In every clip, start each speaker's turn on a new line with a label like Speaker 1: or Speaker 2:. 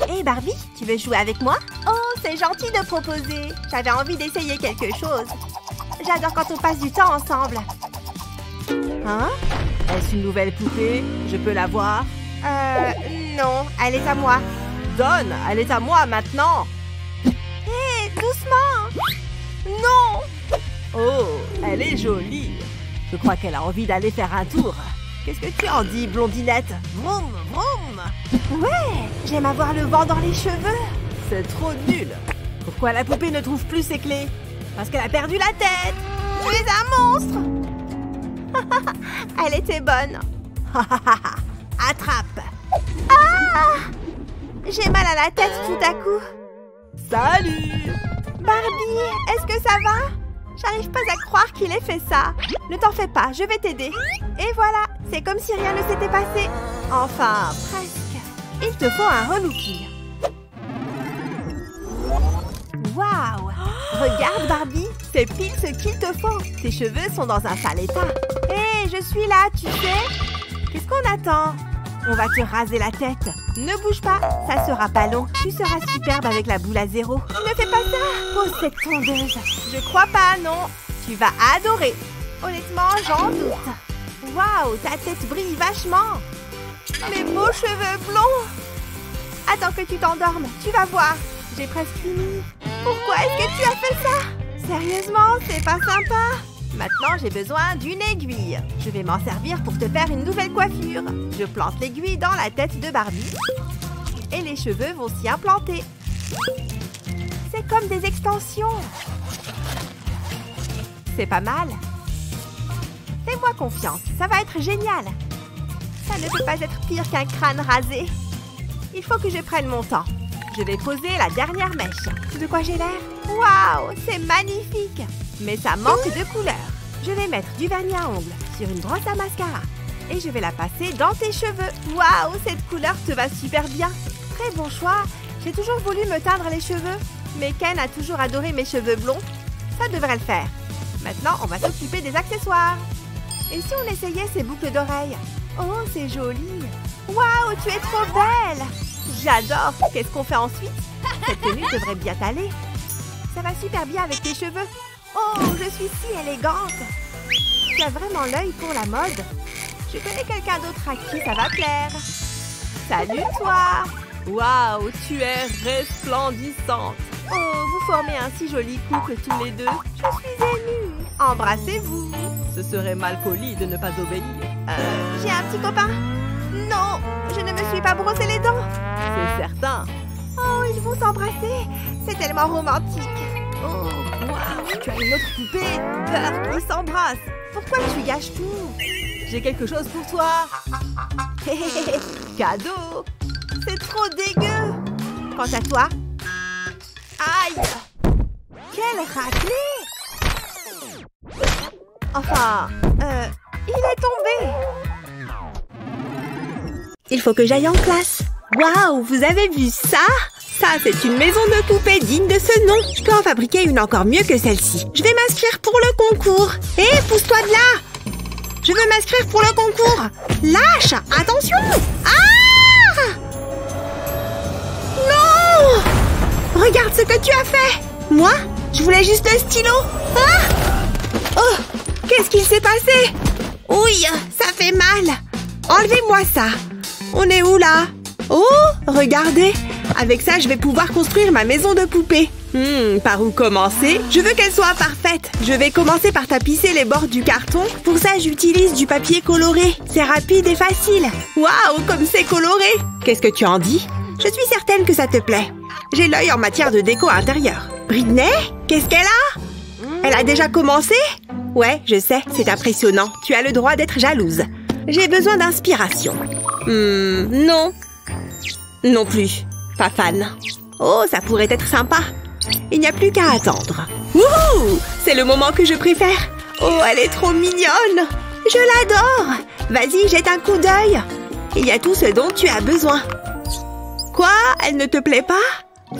Speaker 1: Hé Barbie, tu veux jouer avec moi? Oh, c'est gentil de proposer. J'avais envie d'essayer quelque chose. J'adore quand on passe du temps ensemble.
Speaker 2: Hein? Est-ce une nouvelle poupée? Je peux la voir?
Speaker 1: Non, elle est à moi.
Speaker 2: Donne, elle est à moi maintenant.
Speaker 1: Hé, doucement. Non.
Speaker 2: Oh, elle est jolie. Je crois qu'elle a envie d'aller faire un tour. Qu'est-ce que tu en dis, blondinette? Vroom, vroom.
Speaker 1: Ouais, j'aime avoir le vent dans les cheveux.
Speaker 2: C'est trop nul. Pourquoi la poupée ne trouve plus ses clés? Parce qu'elle a perdu la tête.
Speaker 1: Tu es un monstre. Elle était bonne.
Speaker 2: Attrape.
Speaker 1: Ah! J'ai mal à la tête tout à coup.
Speaker 2: Salut.
Speaker 1: Barbie, est-ce que ça va? J'arrive pas à croire qu'il ait fait ça. Ne t'en fais pas, je vais t'aider. Et voilà, c'est comme si rien ne s'était passé. Enfin, presque.
Speaker 2: Il te faut un relooking.
Speaker 1: Waouh! Regarde Barbie, c'est pile ce qu'il te faut. Tes cheveux sont dans un sale état. Hé, je suis là, tu sais. Qu'est-ce qu'on attend? On va te raser la tête. Ne bouge pas, ça sera pas long. Tu seras superbe avec la boule à zéro. Ne fais pas ça. Pose cette tondeuse. Je crois pas, non. Tu vas adorer. Honnêtement, j'en doute. Waouh, ta tête brille vachement. Mes beaux cheveux blonds. Attends que tu t'endormes, tu vas voir. J'ai presque fini. Pourquoi est-ce que tu as fait ça? Sérieusement, c'est pas sympa. Maintenant, j'ai besoin d'une aiguille. Je vais m'en servir pour te faire une nouvelle coiffure. Je plante l'aiguille dans la tête de Barbie. Et les cheveux vont s'y implanter. C'est comme des extensions. C'est pas mal. Fais-moi confiance, ça va être génial. Ça ne peut pas être pire qu'un crâne rasé. Il faut que je prenne mon temps. Je vais poser la dernière mèche. De quoi j'ai l'air? Waouh, c'est magnifique! Mais ça manque de couleur. Je vais mettre du vernis à ongles sur une brosse à mascara. Et je vais la passer dans tes cheveux. Waouh, cette couleur te va super bien. Très bon choix. J'ai toujours voulu me teindre les cheveux. Mais Ken a toujours adoré mes cheveux blonds. Ça devrait le faire. Maintenant, on va s'occuper des accessoires. Et si on essayait ces boucles d'oreilles? Oh, c'est joli. Waouh, tu es trop belle. J'adore. Qu'est-ce qu'on fait ensuite? Cette tenue devrait bien t'aller. Ça va super bien avec tes cheveux. Oh, je suis si élégante. Tu as vraiment l'œil pour la mode. Je connais quelqu'un d'autre à qui ça va plaire. Salut, toi.
Speaker 2: Waouh, tu es resplendissante.
Speaker 1: Oh, vous formez un si joli couple tous les deux. Je suis émue. Embrassez-vous.
Speaker 2: Ce serait mal poli de ne pas obéir.
Speaker 1: J'ai un petit copain. Non, je ne me suis pas brossé les dents.
Speaker 2: C'est certain.
Speaker 1: Oh, ils vont s'embrasser. C'est tellement romantique.
Speaker 2: Oh, waouh, tu as une autre poupée. Peur qui s'embrasse.
Speaker 1: Pourquoi tu gâches tout?
Speaker 2: J'ai quelque chose pour toi. Cadeau.
Speaker 1: C'est trop dégueu. Quant à toi... Aïe! Quelle raclée! Enfin, il est tombé. Il faut que j'aille en classe. Waouh, vous avez vu ça? Ça, c'est une maison de poupées digne de ce nom. Je peux en fabriquer une encore mieux que celle-ci. Je vais m'inscrire pour le concours. Hé, pousse-toi de là! Je veux m'inscrire pour le concours. Lâche! Attention! Ah! Non! Regarde ce que tu as fait! Moi, je voulais juste un stylo. Ah! Oh! Qu'est-ce qu'il s'est passé? Ouille, ça fait mal. Enlevez-moi ça. On est où là? Oh, regardez. Avec ça, je vais pouvoir construire ma maison de poupée. Par où commencer? Je veux qu'elle soit parfaite. Je vais commencer par tapisser les bords du carton. Pour ça, j'utilise du papier coloré. C'est rapide et facile. Waouh, comme c'est coloré! Qu'est-ce que tu en dis? Je suis certaine que ça te plaît. J'ai l'œil en matière de déco intérieure. Britney? Qu'est-ce qu'elle a? Elle a déjà commencé? Ouais, je sais, c'est impressionnant. Tu as le droit d'être jalouse. J'ai besoin d'inspiration. Non. Non plus. Pas fan. Oh, ça pourrait être sympa. Il n'y a plus qu'à attendre. Wouhou! C'est le moment que je préfère. Oh, elle est trop mignonne. Je l'adore. Vas-y, jette un coup d'œil. Il y a tout ce dont tu as besoin. Quoi? Elle ne te plaît pas?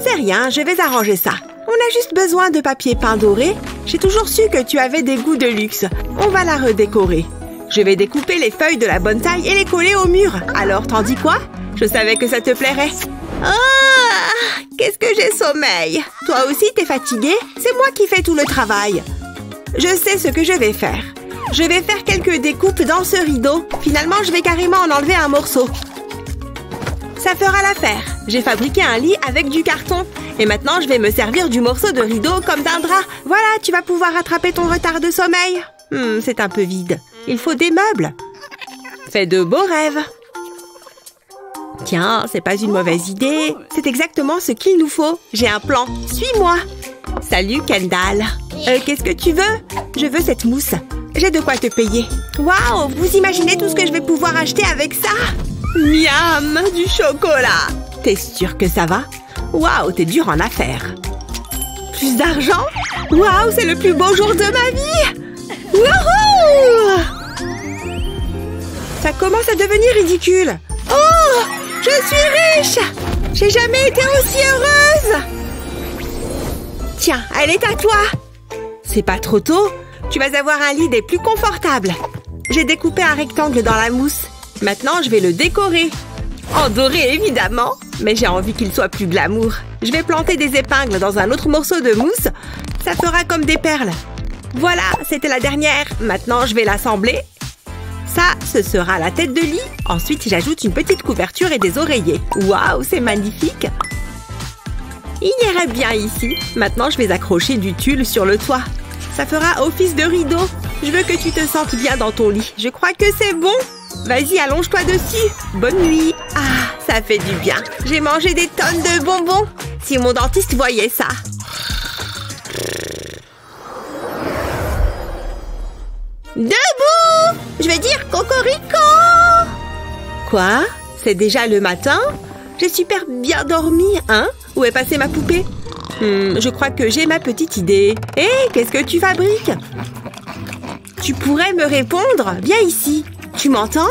Speaker 1: C'est rien, je vais arranger ça. On a juste besoin de papier peint doré. J'ai toujours su que tu avais des goûts de luxe. On va la redécorer. Je vais découper les feuilles de la bonne taille et les coller au mur. Alors, t'en dis quoi? Je savais que ça te plairait. Ah! qu'est-ce que j'ai sommeil. Toi aussi, t'es fatigué? C'est moi qui fais tout le travail. Je sais ce que je vais faire. Je vais faire quelques découpes dans ce rideau. Finalement, je vais carrément en enlever un morceau. Ça fera l'affaire. J'ai fabriqué un lit avec du carton. Et maintenant, je vais me servir du morceau de rideau comme d'un drap. Voilà, tu vas pouvoir rattraper ton retard de sommeil. C'est un peu vide. Il faut des meubles. Fais de beaux rêves. Tiens, c'est pas une mauvaise idée. C'est exactement ce qu'il nous faut. J'ai un plan. Suis-moi. Salut, Kendall. Qu'est-ce que tu veux? Je veux cette mousse. J'ai de quoi te payer. Waouh, vous imaginez tout ce que je vais pouvoir acheter avec ça? Miam, du chocolat. T'es sûre que ça va? Waouh, t'es dur en affaires. Plus d'argent? Waouh, c'est le plus beau jour de ma vie! Wouhou! Ça commence à devenir ridicule. Oh! Je suis riche! J'ai jamais été aussi heureuse! Tiens, elle est à toi! C'est pas trop tôt? Tu vas avoir un lit des plus confortables. J'ai découpé un rectangle dans la mousse. Maintenant, je vais le décorer. En doré, évidemment. Mais j'ai envie qu'il soit plus glamour. Je vais planter des épingles dans un autre morceau de mousse. Ça fera comme des perles. Voilà, c'était la dernière. Maintenant, je vais l'assembler. Ça, ce sera la tête de lit. Ensuite, j'ajoute une petite couverture et des oreillers. Waouh, c'est magnifique. Il irait bien ici. Maintenant, je vais accrocher du tulle sur le toit. Ça fera office de rideau. Je veux que tu te sentes bien dans ton lit. Je crois que c'est bon. Vas-y, allonge-toi dessus. Bonne nuit. Ah, ça fait du bien. J'ai mangé des tonnes de bonbons. Si mon dentiste voyait ça. Debout! Je vais dire cocorico! Quoi? C'est déjà le matin? J'ai super bien dormi, hein? Où est passée ma poupée? Je crois que j'ai ma petite idée. Hé, qu'est-ce que tu fabriques? Tu pourrais me répondre? Viens ici. Tu m'entends?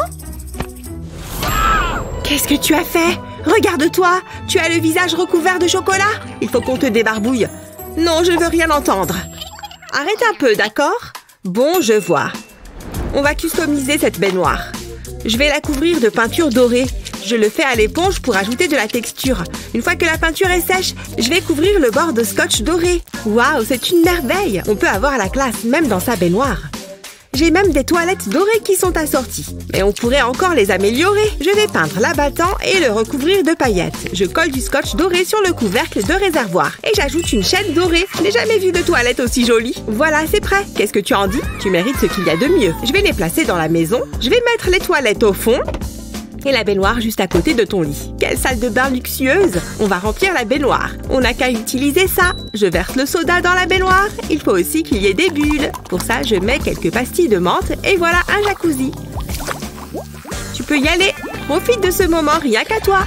Speaker 1: Qu'est-ce que tu as fait? Regarde-toi! Tu as le visage recouvert de chocolat? Il faut qu'on te débarbouille. Non, je veux rien entendre. Arrête un peu, d'accord? Bon, je vois. On va customiser cette baignoire. Je vais la couvrir de peinture dorée. Je le fais à l'éponge pour ajouter de la texture. Une fois que la peinture est sèche, je vais couvrir le bord de scotch doré. Waouh, c'est une merveille! On peut avoir la classe même dans sa baignoire. J'ai même des toilettes dorées qui sont assorties. Mais on pourrait encore les améliorer. Je vais peindre l'abattant et le recouvrir de paillettes. Je colle du scotch doré sur le couvercle de réservoir. Et j'ajoute une chaîne dorée. Je n'ai jamais vu de toilette aussi jolie. Voilà, c'est prêt. Qu'est-ce que tu en dis? Tu mérites ce qu'il y a de mieux. Je vais les placer dans la maison. Je vais mettre les toilettes au fond. Et la baignoire juste à côté de ton lit. Quelle salle de bain luxueuse! On va remplir la baignoire. On n'a qu'à utiliser ça. Je verse le soda dans la baignoire. Il faut aussi qu'il y ait des bulles. Pour ça, je mets quelques pastilles de menthe et voilà un jacuzzi. Tu peux y aller. Profite de ce moment rien qu'à toi.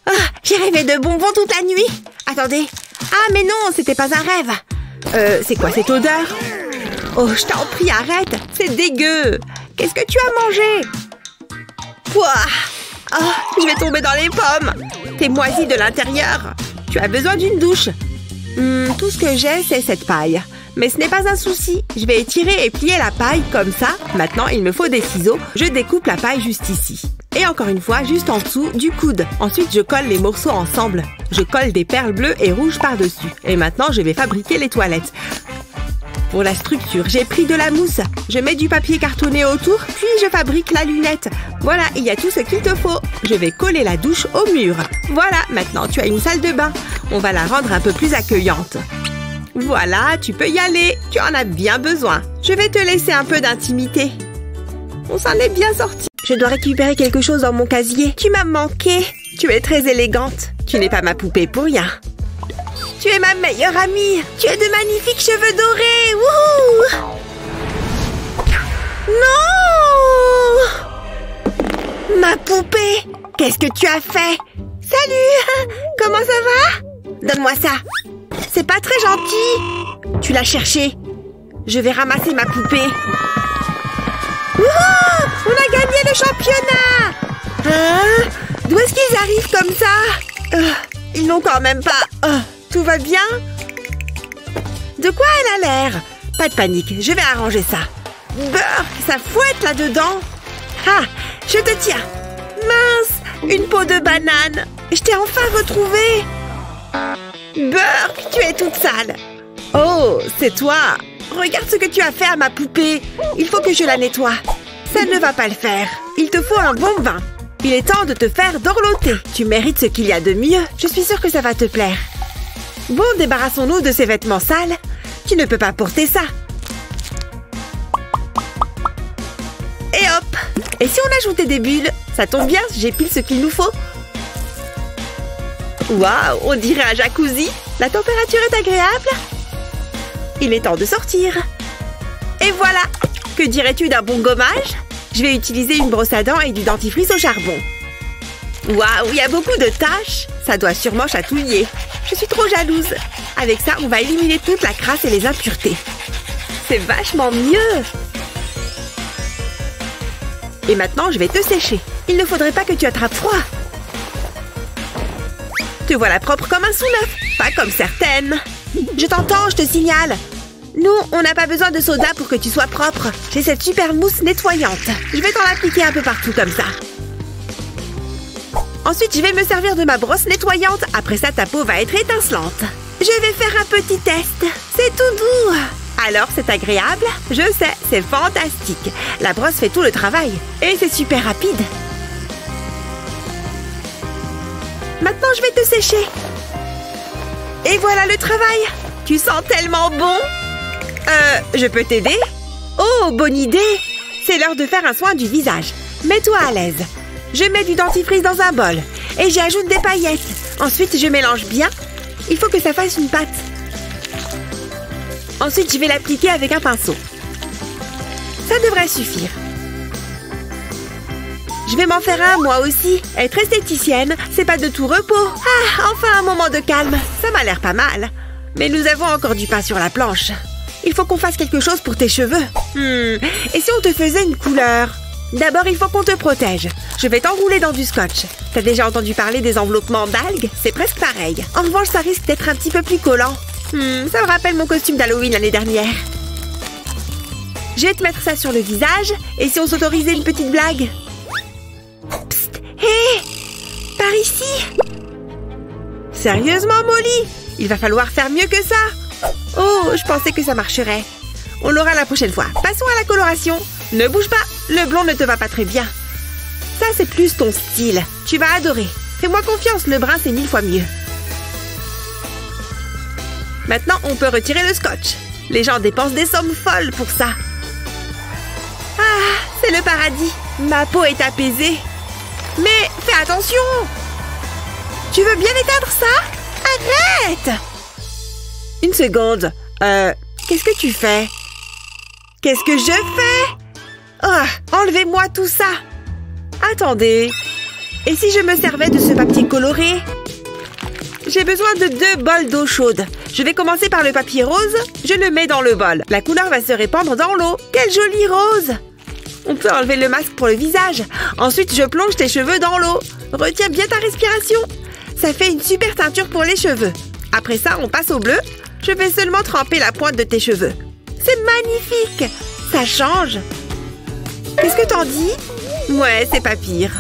Speaker 1: Ah, j'ai rêvé de bonbons toute la nuit. Attendez. Ah, mais non, c'était pas un rêve. C'est quoi cette odeur? Oh, je t'en prie, arrête. C'est dégueu. Qu'est-ce que tu as mangé? Oh, je vais tomber dans les pommes. T'es moisi de l'intérieur. Tu as besoin d'une douche. Tout ce que j'ai, c'est cette paille. Mais ce n'est pas un souci. Je vais étirer et plier la paille comme ça. Maintenant, il me faut des ciseaux. Je découpe la paille juste ici. Et encore une fois, juste en dessous du coude. Ensuite, je colle les morceaux ensemble. Je colle des perles bleues et rouges par-dessus. Et maintenant, je vais fabriquer les toilettes. Pour la structure, j'ai pris de la mousse. Je mets du papier cartonné autour, puis je fabrique la lunette. Voilà, il y a tout ce qu'il te faut. Je vais coller la douche au mur. Voilà, maintenant tu as une salle de bain. On va la rendre un peu plus accueillante. Voilà, tu peux y aller. Tu en as bien besoin. Je vais te laisser un peu d'intimité. On s'en est bien sorti. Je dois récupérer quelque chose dans mon casier. Tu m'as manqué. Tu es très élégante. Tu n'es pas ma poupée pour rien. Tu es ma meilleure amie. Tu as de magnifiques cheveux dorés. Wouhou! Non! Ma poupée! Qu'est-ce que tu as fait? Salut! Comment ça va? Donne-moi ça. C'est pas très gentil. Tu l'as cherché. Je vais ramasser ma poupée. Wouhou! On a gagné le championnat! Hein? D'où est-ce qu'ils arrivent comme ça? Ils n'ont quand même pas... Tout va bien? De quoi elle a l'air? Pas de panique, je vais arranger ça. Beurre, ça fouette là-dedans. Ah, je te tiens. Mince, une peau de banane. Je t'ai enfin retrouvée. Burk, tu es toute sale. Oh, c'est toi. Regarde ce que tu as fait à ma poupée. Il faut que je la nettoie. Ça ne va pas le faire. Il te faut un bon bain. Il est temps de te faire dorloter. Tu mérites ce qu'il y a de mieux. Je suis sûre que ça va te plaire. Bon, débarrassons-nous de ces vêtements sales. Tu ne peux pas porter ça. Et hop! Et si on ajoutait des bulles? Ça tombe bien, j'ai pile ce qu'il nous faut. Waouh, on dirait un jacuzzi. La température est agréable. Il est temps de sortir. Et voilà! Que dirais-tu d'un bon gommage? Je vais utiliser une brosse à dents et du dentifrice au charbon. Waouh, il y a beaucoup de taches. Ça doit sûrement chatouiller. Je suis trop jalouse. Avec ça, on va éliminer toute la crasse et les impuretés. C'est vachement mieux. Et maintenant, je vais te sécher. Il ne faudrait pas que tu attrapes froid. Te voilà propre comme un sous-neuf. Pas comme certaines. Je t'entends, je te signale. Nous, on n'a pas besoin de soda pour que tu sois propre. J'ai cette super mousse nettoyante. Je vais t'en appliquer un peu partout comme ça. Ensuite, je vais me servir de ma brosse nettoyante. Après ça, ta peau va être étincelante. Je vais faire un petit test. C'est tout doux. Alors, c'est agréable? Je sais, c'est fantastique. La brosse fait tout le travail. Et c'est super rapide. Maintenant, je vais te sécher. Et voilà le travail. Tu sens tellement bon. Je peux t'aider? Oh, bonne idée. C'est l'heure de faire un soin du visage. Mets-toi à l'aise. Je mets du dentifrice dans un bol. Et j'y ajoute des paillettes. Ensuite, je mélange bien. Il faut que ça fasse une pâte. Ensuite, je vais l'appliquer avec un pinceau. Ça devrait suffire. Je vais m'en faire un, moi aussi. Être esthéticienne, c'est pas de tout repos. Ah, enfin un moment de calme. Ça m'a l'air pas mal. Mais nous avons encore du pain sur la planche. Il faut qu'on fasse quelque chose pour tes cheveux. Et si on te faisait une couleur? D'abord, il faut qu'on te protège. Je vais t'enrouler dans du scotch. T'as déjà entendu parler des enveloppements d'algues? C'est presque pareil. En revanche, ça risque d'être un petit peu plus collant. Ça me rappelle mon costume d'Halloween l'année dernière. Je vais te mettre ça sur le visage. Et si on s'autorisait une petite blague? Psst! Hé! Par ici! Sérieusement, Molly? Il va falloir faire mieux que ça. Oh, je pensais que ça marcherait. On l'aura la prochaine fois. Passons à la coloration. Ne bouge pas, le blond ne te va pas très bien. Ça, c'est plus ton style. Tu vas adorer. Fais-moi confiance, le brun, c'est 1000 fois mieux. Maintenant, on peut retirer le scotch. Les gens dépensent des sommes folles pour ça. Ah, c'est le paradis. Ma peau est apaisée. Mais fais attention. Tu veux bien éteindre ça? Arrête! Une seconde. Qu'est-ce que tu fais? Qu'est-ce que je fais? Oh, enlevez-moi tout ça. Attendez. Et si je me servais de ce papier coloré? J'ai besoin de 2 bols d'eau chaude. Je vais commencer par le papier rose. Je le mets dans le bol. La couleur va se répandre dans l'eau. Quel joli rose! On peut enlever le masque pour le visage. Ensuite, je plonge tes cheveux dans l'eau. Retiens bien ta respiration. Ça fait une super teinture pour les cheveux. Après ça, on passe au bleu. Je vais seulement tremper la pointe de tes cheveux. C'est magnifique! Ça change. Qu'est-ce que t'en dis? Ouais, c'est pas pire.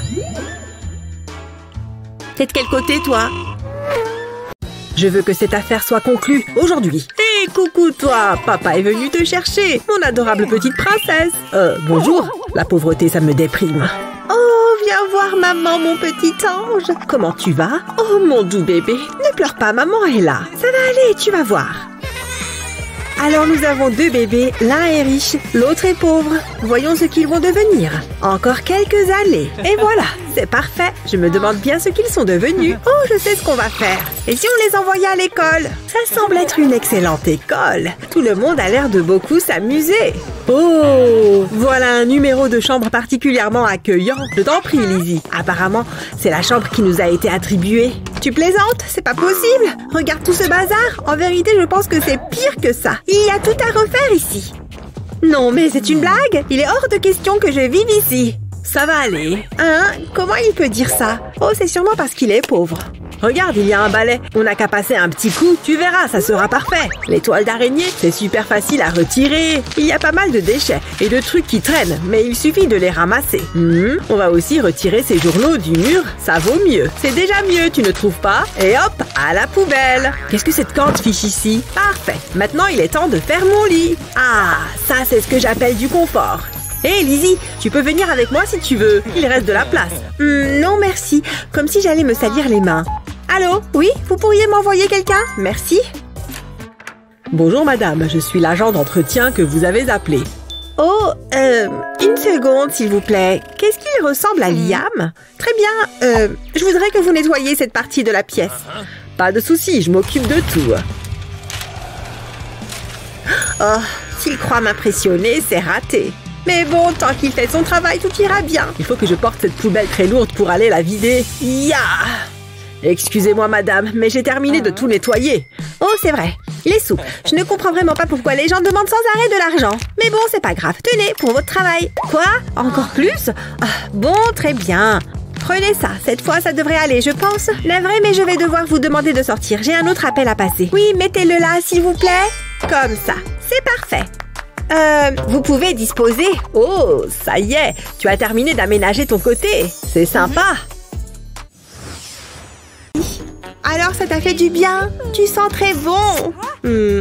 Speaker 1: T'es de quel côté, toi?
Speaker 3: Je veux que cette affaire soit conclue aujourd'hui.
Speaker 1: Hé, coucou, toi! Papa est venu te chercher, mon adorable petite princesse.
Speaker 3: Bonjour. La pauvreté, ça me déprime.
Speaker 1: Oh, viens voir maman, mon petit ange.
Speaker 3: Comment tu vas?
Speaker 1: Oh, mon doux bébé. Ne pleure pas, maman est là. Ça va aller, tu vas voir. Alors nous avons 2 bébés, l'un est riche, l'autre est pauvre. Voyons ce qu'ils vont devenir. Encore quelques années. Et voilà, c'est parfait. Je me demande bien ce qu'ils sont devenus. Oh, je sais ce qu'on va faire. Et si on les envoyait à l'école? Ça semble être une excellente école. Tout le monde a l'air de beaucoup s'amuser.
Speaker 3: Oh, voilà un numéro de chambre particulièrement accueillant. Je t'en prie, Lizzie. Apparemment, c'est la chambre qui nous a été attribuée.
Speaker 1: Tu plaisantes? C'est pas possible. Regarde tout ce bazar. En vérité, je pense que c'est pire que ça. Il y a tout à refaire ici. Non, mais c'est une blague. Il est hors de question que je vive ici.
Speaker 3: Ça va aller.
Speaker 1: Hein? Comment il peut dire ça? Oh, c'est sûrement parce qu'il est pauvre.
Speaker 3: Regarde, il y a un balai. On n'a qu'à passer un petit coup. Tu verras, ça sera parfait. Les toiles d'araignée, c'est super facile à retirer. Il y a pas mal de déchets et de trucs qui traînent, mais il suffit de les ramasser. On va aussi retirer ces journaux du mur. Ça vaut mieux. C'est déjà mieux, tu ne trouves pas? Et hop, à la poubelle. Qu'est-ce que cette corde fiche ici? Parfait. Maintenant, il est temps de faire mon lit. Ah, ça, c'est ce que j'appelle du confort. Hé, Lizzie, tu peux venir avec moi si tu veux. Il reste de la place.
Speaker 1: Non, merci. Comme si j'allais me salir les mains. Allô? Oui? Vous pourriez m'envoyer quelqu'un? Merci.
Speaker 3: Bonjour, madame. Je suis l'agent d'entretien que vous avez appelé.
Speaker 1: Oh, une seconde, s'il vous plaît. Qu'est-ce qu'il ressemble à Liam? Très bien. Je voudrais que vous nettoyiez cette partie de la pièce.
Speaker 3: Pas de souci, je m'occupe de tout.
Speaker 1: Oh, s'il croit m'impressionner, c'est raté. Mais bon, tant qu'il fait son travail, tout ira bien.
Speaker 3: Il faut que je porte cette poubelle très lourde pour aller la vider.
Speaker 1: Ya!
Speaker 3: Excusez-moi, madame, mais j'ai terminé de tout nettoyer.
Speaker 1: Oh, c'est vrai. Les sous. Je ne comprends vraiment pas pourquoi les gens demandent sans arrêt de l'argent. Mais bon, c'est pas grave. Tenez, pour votre travail. Quoi? Encore plus? Bon, très bien. Prenez ça. Cette fois, ça devrait aller, je pense. Navré, mais je vais devoir vous demander de sortir. J'ai un autre appel à passer. Oui, mettez-le là, s'il vous plaît. Comme ça. C'est parfait. Vous pouvez disposer.
Speaker 3: Oh, ça y est. Tu as terminé d'aménager ton côté. C'est sympa.
Speaker 1: Alors, ça t'a fait du bien? Tu sens très bon.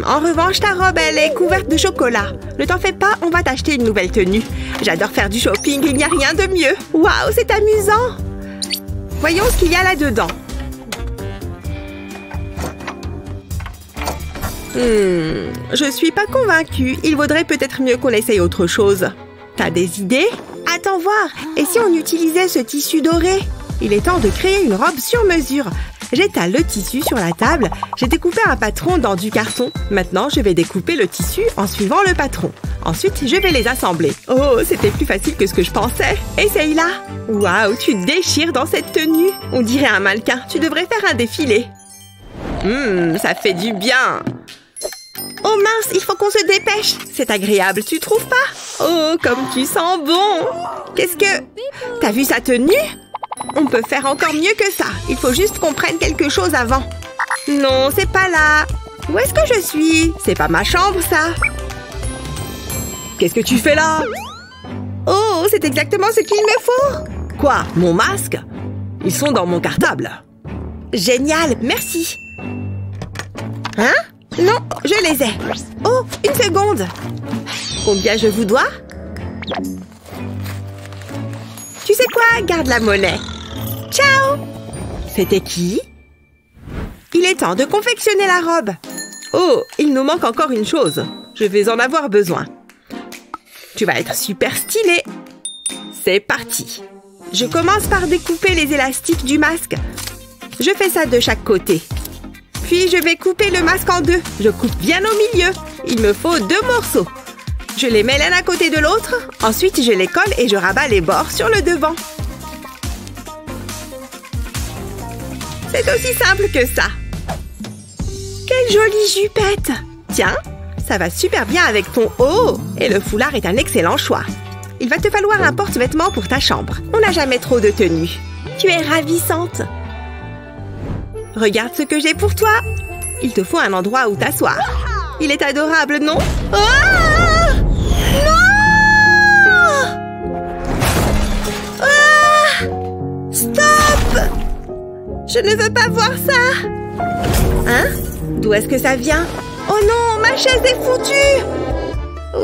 Speaker 1: En revanche, ta robe, elle est couverte de chocolat. Ne t'en fais pas, on va t'acheter une nouvelle tenue. J'adore faire du shopping, il n'y a rien de mieux. Waouh, c'est amusant. Voyons ce qu'il y a là-dedans. Je suis pas convaincue. Il vaudrait peut-être mieux qu'on essaye autre chose. T'as des idées? Attends voir. Et si on utilisait ce tissu doré? Il est temps de créer une robe sur mesure. J'étale le tissu sur la table. J'ai découpé un patron dans du carton. Maintenant, je vais découper le tissu en suivant le patron. Ensuite, je vais les assembler. Oh, c'était plus facile que ce que je pensais. Essaye-la. Waouh, tu déchires dans cette tenue. On dirait un mannequin. Tu devrais faire un défilé. Ça fait du bien. Oh mince, il faut qu'on se dépêche. C'est agréable, tu trouves pas? Oh, comme tu sens bon. Qu'est-ce que... T'as vu sa tenue? On peut faire encore mieux que ça. Il faut juste qu'on prenne quelque chose avant. Non, c'est pas là. Où est-ce que je suis? C'est pas ma chambre, ça.
Speaker 3: Qu'est-ce que tu fais là?
Speaker 1: Oh, c'est exactement ce qu'il me faut.
Speaker 3: Quoi? Mon masque? Ils sont dans mon cartable.
Speaker 1: Génial, merci. Hein? Non, je les ai. Oh, une seconde. Combien je vous dois? Tu sais quoi? Garde la monnaie. Ciao!
Speaker 3: C'était qui?
Speaker 1: Il est temps de confectionner la robe.
Speaker 3: Oh, il nous manque encore une chose. Je vais en avoir besoin.
Speaker 1: Tu vas être super stylé. C'est parti. Je commence par découper les élastiques du masque. Je fais ça de chaque côté. Puis je vais couper le masque en deux. Je coupe bien au milieu. Il me faut 2 morceaux. Je les mets l'un à côté de l'autre. Ensuite, je les colle et je rabats les bords sur le devant. C'est aussi simple que ça. Quelle jolie jupette! Tiens, ça va super bien avec ton haut. Et le foulard est un excellent choix. Il va te falloir un porte-vêtements pour ta chambre. On n'a jamais trop de tenues. Tu es ravissante. Regarde ce que j'ai pour toi. Il te faut un endroit où t'asseoir. Il est adorable, non? Ah! Non! Ah! Stop! Je ne veux pas voir ça. Hein? D'où est-ce que ça vient? Oh non, ma chaise est foutue!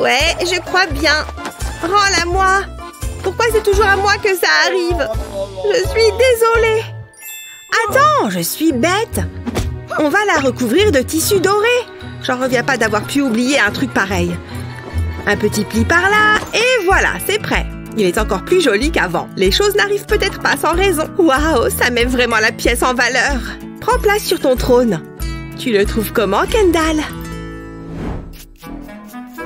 Speaker 1: Ouais, je crois bien. Rends-la-moi. Pourquoi c'est toujours à moi que ça arrive? Je suis désolée. Attends, je suis bête. On va la recouvrir de tissu doré. J'en reviens pas d'avoir pu oublier un truc pareil. Un petit pli par là, et voilà, c'est prêt. Il est encore plus joli qu'avant. Les choses n'arrivent peut-être pas sans raison. Waouh, ça met vraiment la pièce en valeur. Prends place sur ton trône. Tu le trouves comment, Kendall?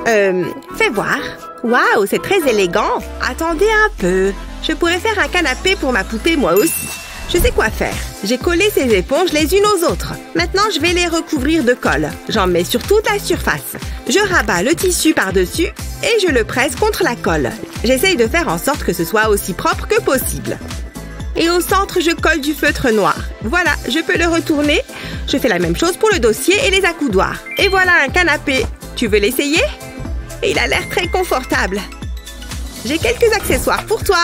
Speaker 1: Fais voir. Waouh, c'est très élégant. Attendez un peu. Je pourrais faire un canapé pour ma poupée, moi aussi. Je sais quoi faire. J'ai collé ces éponges les unes aux autres. Maintenant, je vais les recouvrir de colle. J'en mets sur toute la surface. Je rabats le tissu par-dessus et je le presse contre la colle. J'essaye de faire en sorte que ce soit aussi propre que possible. Et au centre, je colle du feutre noir. Voilà, je peux le retourner. Je fais la même chose pour le dossier et les accoudoirs. Et voilà un canapé. Tu veux l'essayer? Il a l'air très confortable. J'ai quelques accessoires pour toi.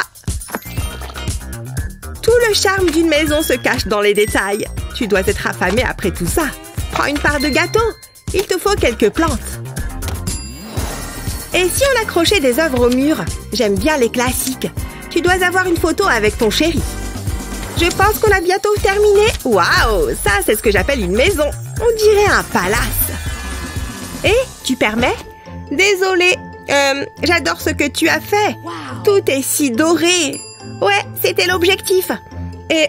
Speaker 1: Tout le charme d'une maison se cache dans les détails. Tu dois être affamé après tout ça. Prends une part de gâteau. Il te faut quelques plantes. Et si on accrochait des œuvres au mur? J'aime bien les classiques. Tu dois avoir une photo avec ton chéri. Je pense qu'on a bientôt terminé. Waouh, ça c'est ce que j'appelle une maison. On dirait un palace. Et tu permets? Désolée, j'adore ce que tu as fait. Tout est si doré. Ouais, c'était l'objectif. Et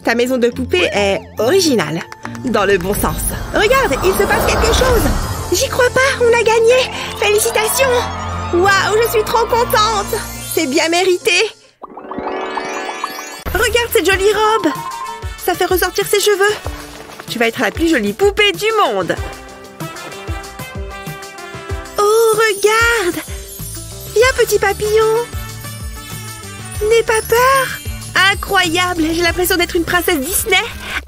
Speaker 1: ta maison de poupée est originale. Dans le bon sens. Regarde, il se passe quelque chose. J'y crois pas, on a gagné. Félicitations. Waouh, je suis trop contente. C'est bien mérité. Regarde cette jolie robe. Ça fait ressortir ses cheveux. Tu vas être la plus jolie poupée du monde. Oh, regarde. Viens, petit papillon. N'aie pas peur. Incroyable. J'ai l'impression d'être une princesse Disney.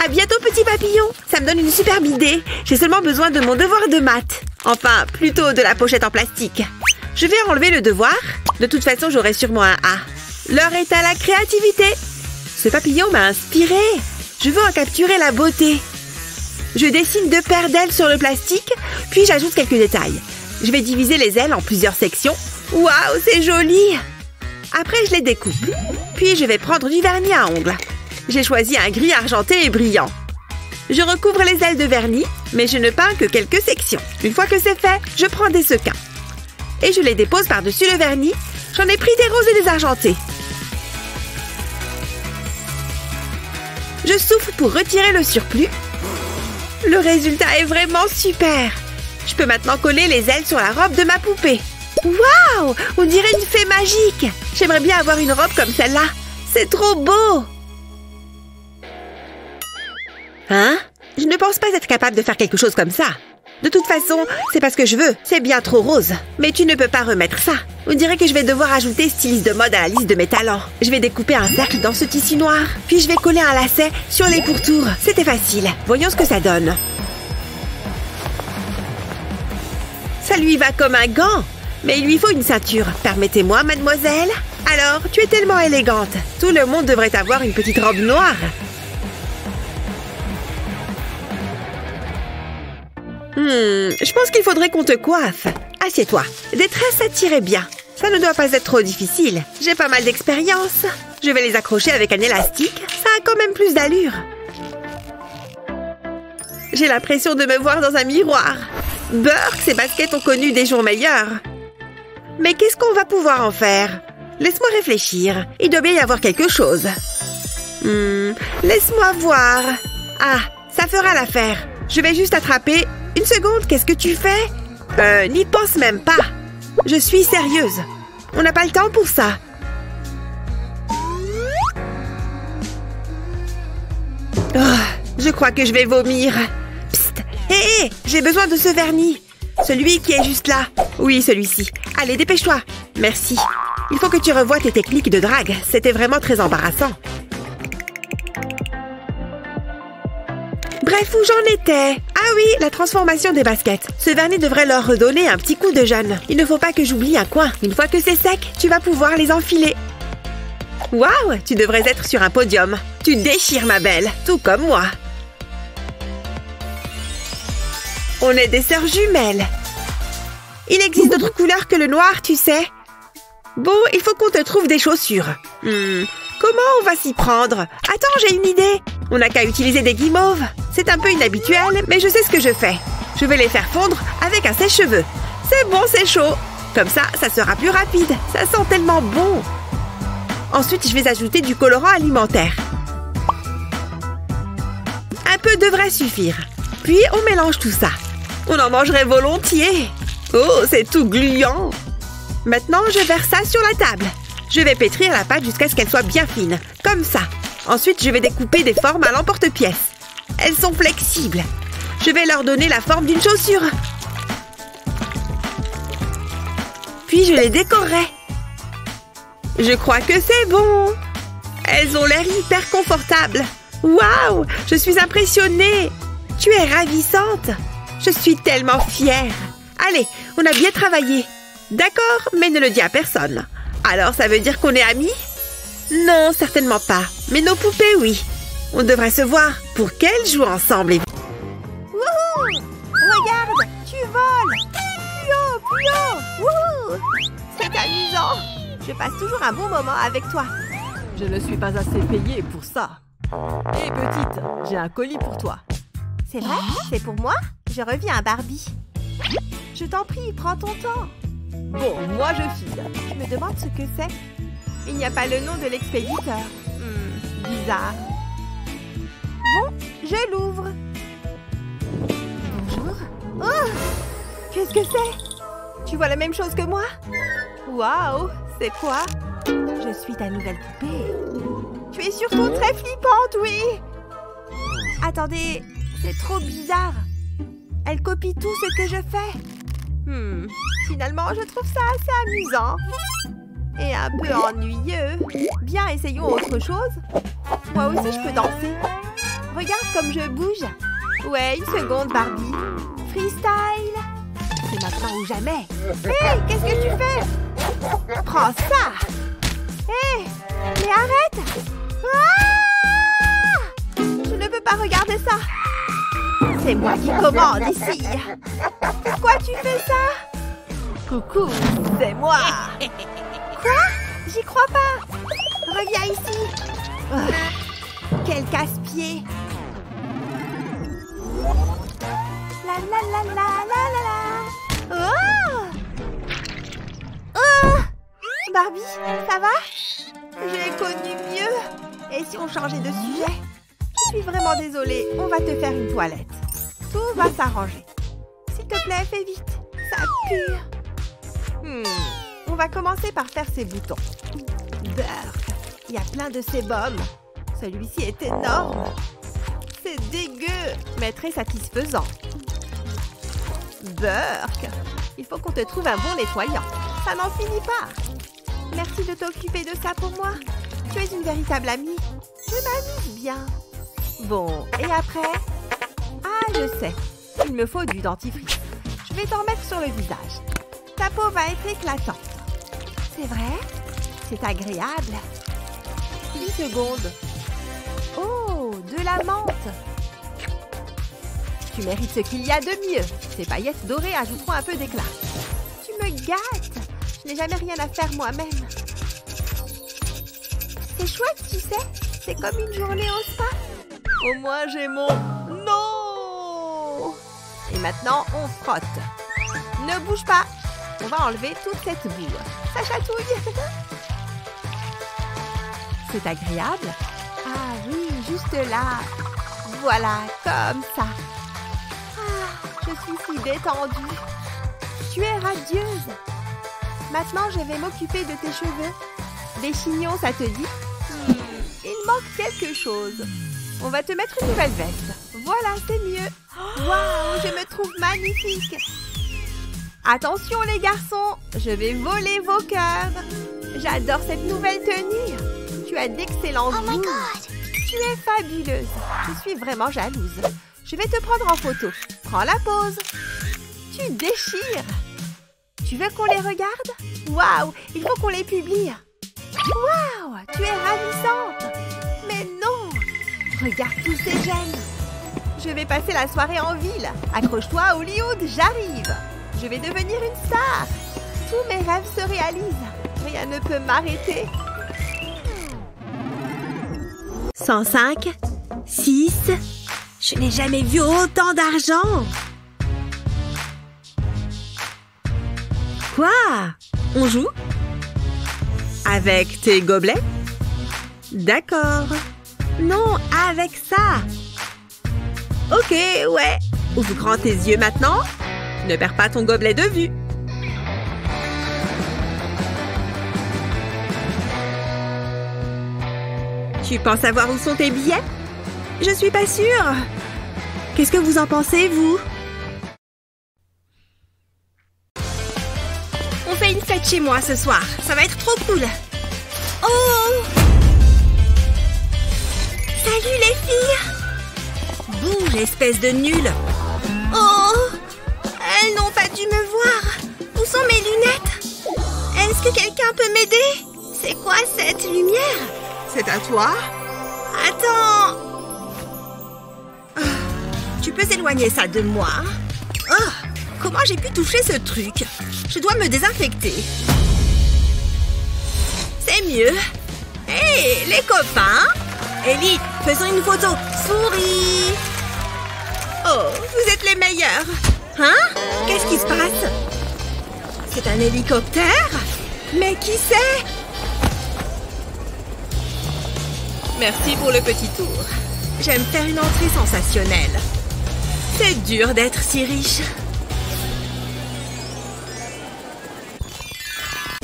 Speaker 1: À bientôt, petit papillon. Ça me donne une superbe idée. J'ai seulement besoin de mon devoir de maths. Enfin, plutôt de la pochette en plastique. Je vais enlever le devoir. De toute façon, j'aurai sûrement un A. L'heure est à la créativité. Ce papillon m'a inspirée. Je veux en capturer la beauté. Je dessine 2 paires d'ailes sur le plastique, puis j'ajoute quelques détails. Je vais diviser les ailes en plusieurs sections. Waouh, c'est joli! Après, je les découpe. Puis, je vais prendre du vernis à ongles. J'ai choisi un gris argenté et brillant. Je recouvre les ailes de vernis, mais je ne peins que quelques sections. Une fois que c'est fait, je prends des sequins. Et je les dépose par-dessus le vernis. J'en ai pris des roses et des argentés. Je souffle pour retirer le surplus. Le résultat est vraiment super. Je peux maintenant coller les ailes sur la robe de ma poupée. Waouh! On dirait une fée magique. J'aimerais bien avoir une robe comme celle-là. C'est trop beau. Hein? Je ne pense pas être capable de faire quelque chose comme ça. De toute façon, c'est pas ce que je veux. C'est bien trop rose. Mais tu ne peux pas remettre ça. On dirait que je vais devoir ajouter styliste de mode à la liste de mes talents. Je vais découper un cercle dans ce tissu noir. Puis je vais coller un lacet sur les pourtours. C'était facile. Voyons ce que ça donne. Ça lui va comme un gant. Mais il lui faut une ceinture. Permettez-moi, mademoiselle. Alors, tu es tellement élégante. Tout le monde devrait avoir une petite robe noire. Je pense qu'il faudrait qu'on te coiffe. Assieds-toi. Des tresses, ça t'irait bien. Ça ne doit pas être trop difficile. J'ai pas mal d'expérience. Je vais les accrocher avec un élastique. Ça a quand même plus d'allure. J'ai l'impression de me voir dans un miroir. Burke, ces baskets ont connu des jours meilleurs. Mais qu'est-ce qu'on va pouvoir en faire? Laisse-moi réfléchir. Il doit bien y avoir quelque chose. Laisse-moi voir. Ah, ça fera l'affaire. Je vais juste attraper... Une seconde, qu'est-ce que tu fais? N'y pense même pas. Je suis sérieuse. On n'a pas le temps pour ça. Oh, je crois que je vais vomir. Psst. Hé, j'ai besoin de ce vernis. Celui qui est juste là. Oui, celui-ci. Allez, dépêche-toi. Merci. Il faut que tu revoies tes techniques de drague. C'était vraiment très embarrassant. Bref, où j'en étais? Ah oui, la transformation des baskets. Ce vernis devrait leur redonner un petit coup de jeune. Il ne faut pas que j'oublie un coin. Une fois que c'est sec, tu vas pouvoir les enfiler. Waouh, tu devrais être sur un podium. Tu déchires, ma belle, tout comme moi. On est des sœurs jumelles. Il existe d'autres couleurs que le noir, tu sais. Bon, il faut qu'on te trouve des chaussures. Comment on va s'y prendre? Attends, j'ai une idée. On n'a qu'à utiliser des guimauves. C'est un peu inhabituel, mais je sais ce que je fais. Je vais les faire fondre avec un sèche-cheveux. C'est bon, c'est chaud. Comme ça, ça sera plus rapide. Ça sent tellement bon. Ensuite, je vais ajouter du colorant alimentaire. Un peu devrait suffire. Puis, on mélange tout ça. On en mangerait volontiers. Oh, c'est tout gluant. Maintenant, je verse ça sur la table. Je vais pétrir la pâte jusqu'à ce qu'elle soit bien fine. Comme ça. Ensuite, je vais découper des formes à l'emporte-pièce. Elles sont flexibles. Je vais leur donner la forme d'une chaussure. Puis je les décorerai. Je crois que c'est bon. Elles ont l'air hyper confortables. Waouh! Je suis impressionnée. Tu es ravissante. Je suis tellement fière. Allez, on a bien travaillé. D'accord, mais ne le dis à personne. Alors, ça veut dire qu'on est amis? Non, certainement pas. Mais nos poupées, oui. On devrait se voir pour qu'elles jouent ensemble.
Speaker 2: Wouhou! Regarde, tu voles! Plus haut, plus haut! Wouhou! C'est amusant! Je passe toujours un bon moment avec toi. Je ne suis pas assez payée pour ça. Hé petite, j'ai un colis pour toi.
Speaker 1: C'est vrai? C'est pour moi? Je reviens à Barbie.
Speaker 2: Je t'en prie, prends ton temps. Bon, moi je file.
Speaker 1: Je me demande ce que c'est. Il n'y a pas le nom de l'expéditeur. Bizarre. Bon, je l'ouvre. Bonjour. Oh! Qu'est-ce que c'est? Tu vois la même chose que moi? Waouh! C'est quoi? Je suis ta nouvelle poupée. Tu es surtout très flippante, oui! Attendez, c'est trop bizarre. Elle copie tout ce que je fais. Finalement, je trouve ça assez amusant. Et un peu ennuyeux. Bien, essayons autre chose. Moi aussi, je peux danser. Regarde comme je bouge. Ouais, une seconde, Barbie. Freestyle. C'est maintenant ou jamais. Hé, qu'est-ce que tu fais? Prends ça. Hé, mais arrête. Ah! Je ne peux pas regarder ça. C'est moi qui commande ici. Pourquoi tu fais ça?
Speaker 2: Coucou, c'est moi.
Speaker 1: Quoi? J'y crois pas. Reviens ici. Oh, quel casse-pied. La la la la la la la. Oh! Oh! Barbie, ça va? J'ai connu mieux. Et si on changeait de sujet? Je suis vraiment désolée. On va te faire une toilette. Tout va s'arranger. S'il te plaît, fais vite. Ça pue. On va commencer par faire ses boutons. Burk, il y a plein de sébum. Celui-ci est énorme. C'est dégueu, mais très satisfaisant. Burk, il faut qu'on te trouve un bon nettoyant. Ça n'en finit pas. Merci de t'occuper de ça pour moi. Tu es une véritable amie. Je m'amuse bien. Bon, et après? Ah, je sais. Il me faut du dentifrice. Je vais t'en mettre sur le visage. Ta peau va être éclatante. C'est vrai? C'est agréable. 10 secondes. Oh, de la menthe. Tu mérites ce qu'il y a de mieux. Ces paillettes dorées ajouteront un peu d'éclat. Tu me gâtes. Je n'ai jamais rien à faire moi-même. C'est chouette, tu sais. C'est comme une journée au spa.
Speaker 2: Au moins, j'ai mon... Non!
Speaker 1: Et maintenant, on frotte. Ne bouge pas. On va enlever toute cette boue. Ça chatouille. C'est agréable. Ah oui, juste là. Voilà, comme ça. Ah, je suis si détendue. Tu es radieuse. Maintenant, je vais m'occuper de tes cheveux. Des chignons, ça te dit? Il manque quelque chose. On va te mettre une nouvelle veste. Voilà, c'est mieux. Waouh, je me trouve magnifique. Attention les garçons, je vais voler vos cœurs. J'adore cette nouvelle tenue. Tu as d'excellents goûts. Tu es fabuleuse. Je suis vraiment jalouse. Je vais te prendre en photo. Prends la pose. Tu déchires. Tu veux qu'on les regarde? Waouh, il faut qu'on les publie. Waouh, tu es ravissante. Mais non. Regarde tous ces gemmes. Je vais passer la soirée en ville. Accroche-toi, Hollywood, j'arrive. Je vais devenir une star. Tous mes rêves se réalisent. Rien ne peut m'arrêter. 105, 6. Je n'ai jamais vu autant d'argent. Quoi? On joue? Avec tes gobelets? D'accord. Non, avec ça. Ok, ouais. Ouvre grand tes yeux maintenant. Ne perds pas ton gobelet de vue. Tu penses savoir où sont tes billets? Je suis pas sûre. Qu'est-ce que vous en pensez, vous? On fait une fête chez moi ce soir. Ça va être trop cool. Oh! Salut les filles! Bouge, espèce de nulle! Oh! Elles n'ont pas dû me voir! Où sont mes lunettes? Est-ce que quelqu'un peut m'aider? C'est quoi cette lumière?
Speaker 2: C'est à toi?
Speaker 1: Attends! Oh, tu peux éloigner ça de moi? Oh, comment j'ai pu toucher ce truc? Je dois me désinfecter. C'est mieux. Hé, les copains! Ellie, faisons une photo. Souris! Oh, vous êtes les meilleurs. Hein? Qu'est-ce qui se passe? C'est un hélicoptère? Mais qui c'est? Merci pour le petit tour. J'aime faire une entrée sensationnelle. C'est dur d'être si riche.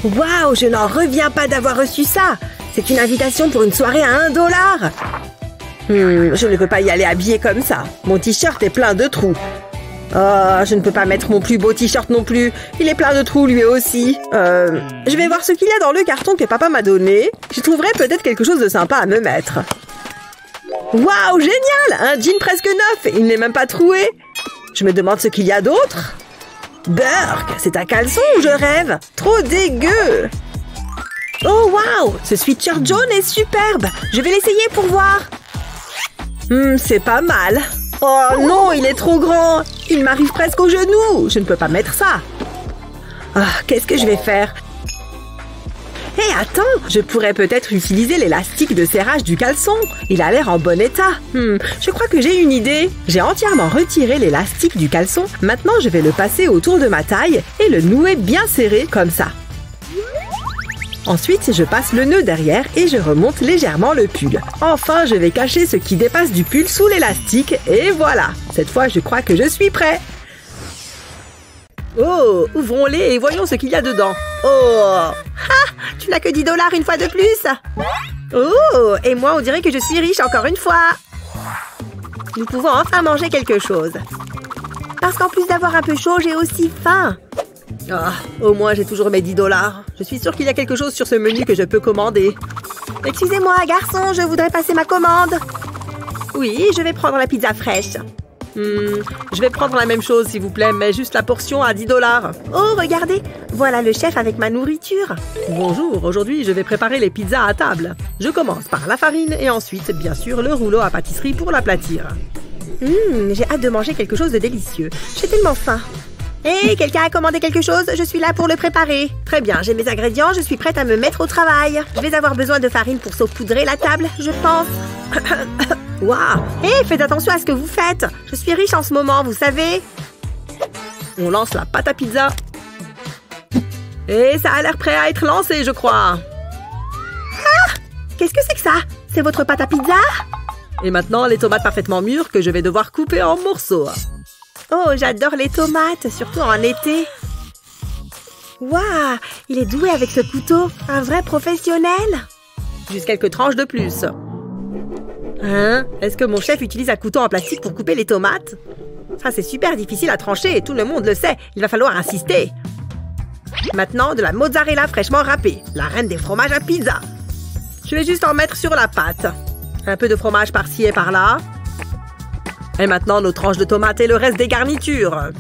Speaker 3: Waouh, je n'en reviens pas d'avoir reçu ça. C'est une invitation pour une soirée à $1. Je ne peux pas y aller habillée comme ça. Mon t-shirt est plein de trous. Oh, je ne peux pas mettre mon plus beau t-shirt non plus. Il est plein de trous lui aussi. Je vais voir ce qu'il y a dans le carton que papa m'a donné. Je trouverai peut-être quelque chose de sympa à me mettre. Waouh, génial! Un jean presque neuf. Il n'est même pas troué. Je me demande ce qu'il y a d'autre. Burk, c'est un caleçon ou je rêve? Trop dégueu! Oh waouh! Ce sweatshirt jaune est superbe! Je vais l'essayer pour voir. C'est pas mal. Oh non, il est trop grand! Il m'arrive presque aux genoux! Je ne peux pas mettre ça. Ah, qu'est-ce que je vais faire? Hé, attends! Je pourrais peut-être utiliser l'élastique de serrage du caleçon. Il a l'air en bon état. Je crois que j'ai une idée. J'ai entièrement retiré l'élastique du caleçon. Maintenant, je vais le passer autour de ma taille et le nouer bien serré comme ça. Ensuite, je passe le nœud derrière et je remonte légèrement le pull. Enfin, je vais cacher ce qui dépasse du pull sous l'élastique et voilà. Cette fois, je crois que je suis prêt. Oh, ouvrons-les et voyons ce qu'il y a dedans. Oh!
Speaker 1: Ah! Tu n'as que $10 une fois de plus! Oh! Et moi, on dirait que je suis riche encore une fois! Nous pouvons enfin manger quelque chose. Parce qu'en plus d'avoir un peu chaud, j'ai aussi faim.
Speaker 3: Ah, au moins j'ai toujours mes $10. Je suis sûre qu'il y a quelque chose sur ce menu que je peux commander.
Speaker 1: Excusez-moi, garçon, je voudrais passer ma commande. Oui, je vais prendre la pizza fraîche.
Speaker 3: Je vais prendre la même chose, s'il vous plaît, mais juste la portion à $10.
Speaker 1: Oh, regardez, voilà le chef avec ma nourriture.
Speaker 3: Bonjour, aujourd'hui je vais préparer les pizzas à table. Je commence par la farine et ensuite, bien sûr, le rouleau à pâtisserie pour l'aplatir.
Speaker 1: J'ai hâte de manger quelque chose de délicieux. J'ai tellement faim. Hé, quelqu'un a commandé quelque chose? Je suis là pour le préparer. Très bien, j'ai mes ingrédients, je suis prête à me mettre au travail. Je vais avoir besoin de farine pour saupoudrer la table, je pense. Waouh! Hé, faites attention à ce que vous faites. Je suis riche en ce moment, vous savez.
Speaker 3: On lance la pâte à pizza. Et ça a l'air prêt à être lancé, je crois.
Speaker 1: Ah! Qu'est-ce que c'est que ça? C'est votre pâte à pizza?
Speaker 3: Et maintenant, les tomates parfaitement mûres que je vais devoir couper en morceaux.
Speaker 1: Oh, j'adore les tomates, surtout en été. Waouh, il est doué avec ce couteau. Un vrai professionnel.
Speaker 3: Juste quelques tranches de plus. Hein? Est-ce que mon chef utilise un couteau en plastique pour couper les tomates? Ça, c'est super difficile à trancher et tout le monde le sait. Il va falloir insister. Maintenant, de la mozzarella fraîchement râpée. La reine des fromages à pizza. Je vais juste en mettre sur la pâte. Un peu de fromage par-ci et par-là. Et maintenant, nos tranches de tomates et le reste des garnitures.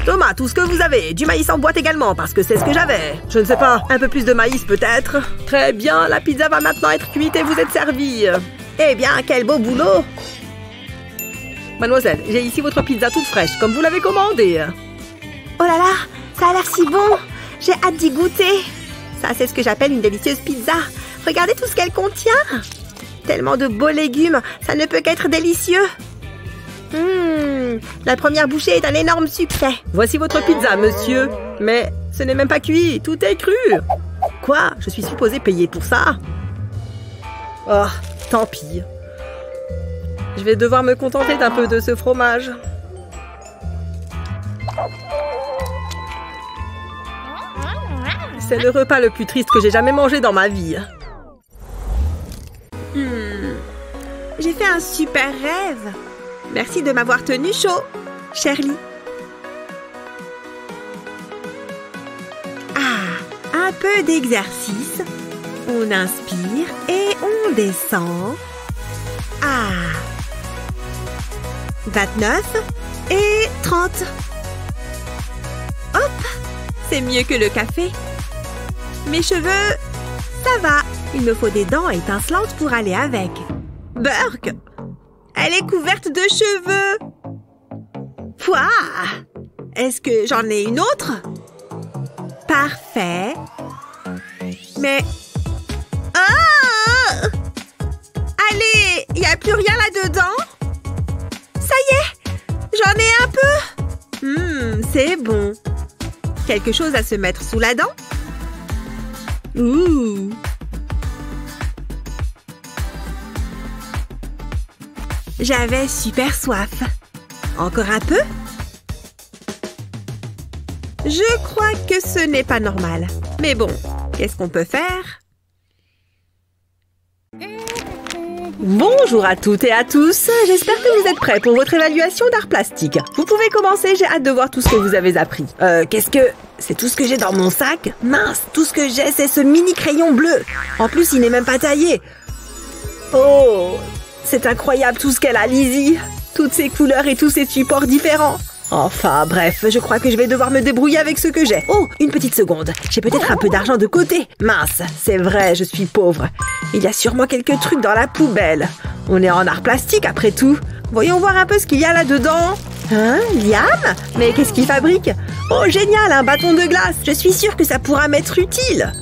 Speaker 3: Thomas, tout ce que vous avez. Du maïs en boîte également, parce que c'est ce que j'avais. Je ne sais pas, un peu plus de maïs peut-être. Très bien, la pizza va maintenant être cuite et vous êtes servie.
Speaker 1: Eh bien, quel beau boulot.
Speaker 3: Mademoiselle, j'ai ici votre pizza toute fraîche, comme vous l'avez commandée.
Speaker 1: Oh là là, ça a l'air si bon. J'ai hâte d'y goûter. Ça, c'est ce que j'appelle une délicieuse pizza. Regardez tout ce qu'elle contient. Tellement de beaux légumes, ça ne peut qu'être délicieux. La première bouchée est un énorme succès.
Speaker 3: Voici votre pizza, monsieur. Mais ce n'est même pas cuit, tout est cru. Quoi? Je suis supposée payer pour ça? Oh, tant pis. Je vais devoir me contenter d'un peu de ce fromage. C'est le repas le plus triste que j'ai jamais mangé dans ma vie.
Speaker 1: J'ai fait un super rêve. Merci de m'avoir tenu chaud, Shirley. Un peu d'exercice. On inspire et on descend. 29 et 30. Hop, c'est mieux que le café. Mes cheveux, ça va. Il me faut des dents étincelantes pour aller avec. Burk, elle est couverte de cheveux. Pouah! Est-ce que j'en ai une autre? Parfait. Mais... Ah! Allez, il n'y a plus rien là-dedans? Ça y est, j'en ai un peu. C'est bon. Quelque chose à se mettre sous la dent? Ouh! J'avais super soif. Encore un peu? Je crois que ce n'est pas normal. Mais bon, qu'est-ce qu'on peut faire?
Speaker 3: Bonjour à toutes et à tous. J'espère que vous êtes prêts pour votre évaluation d'art plastique. Vous pouvez commencer, j'ai hâte de voir tout ce que vous avez appris. Qu'est-ce que... C'est tout ce que j'ai dans mon sac? Mince, tout ce que j'ai, c'est ce mini crayon bleu. En plus, il n'est même pas taillé. Oh, c'est incroyable tout ce qu'elle a, Lizzie. Toutes ces couleurs et tous ces supports différents. Enfin, bref, je crois que je vais devoir me débrouiller avec ce que j'ai. Oh, une petite seconde. J'ai peut-être un peu d'argent de côté. Mince, c'est vrai, je suis pauvre. Il y a sûrement quelques trucs dans la poubelle. On est en art plastique, après tout. Voyons voir un peu ce qu'il y a là-dedans. Hein, Liam? Mais qu'est-ce qu'il fabrique? Oh, génial, un bâton de glace. Je suis sûre que ça pourra m'être utile.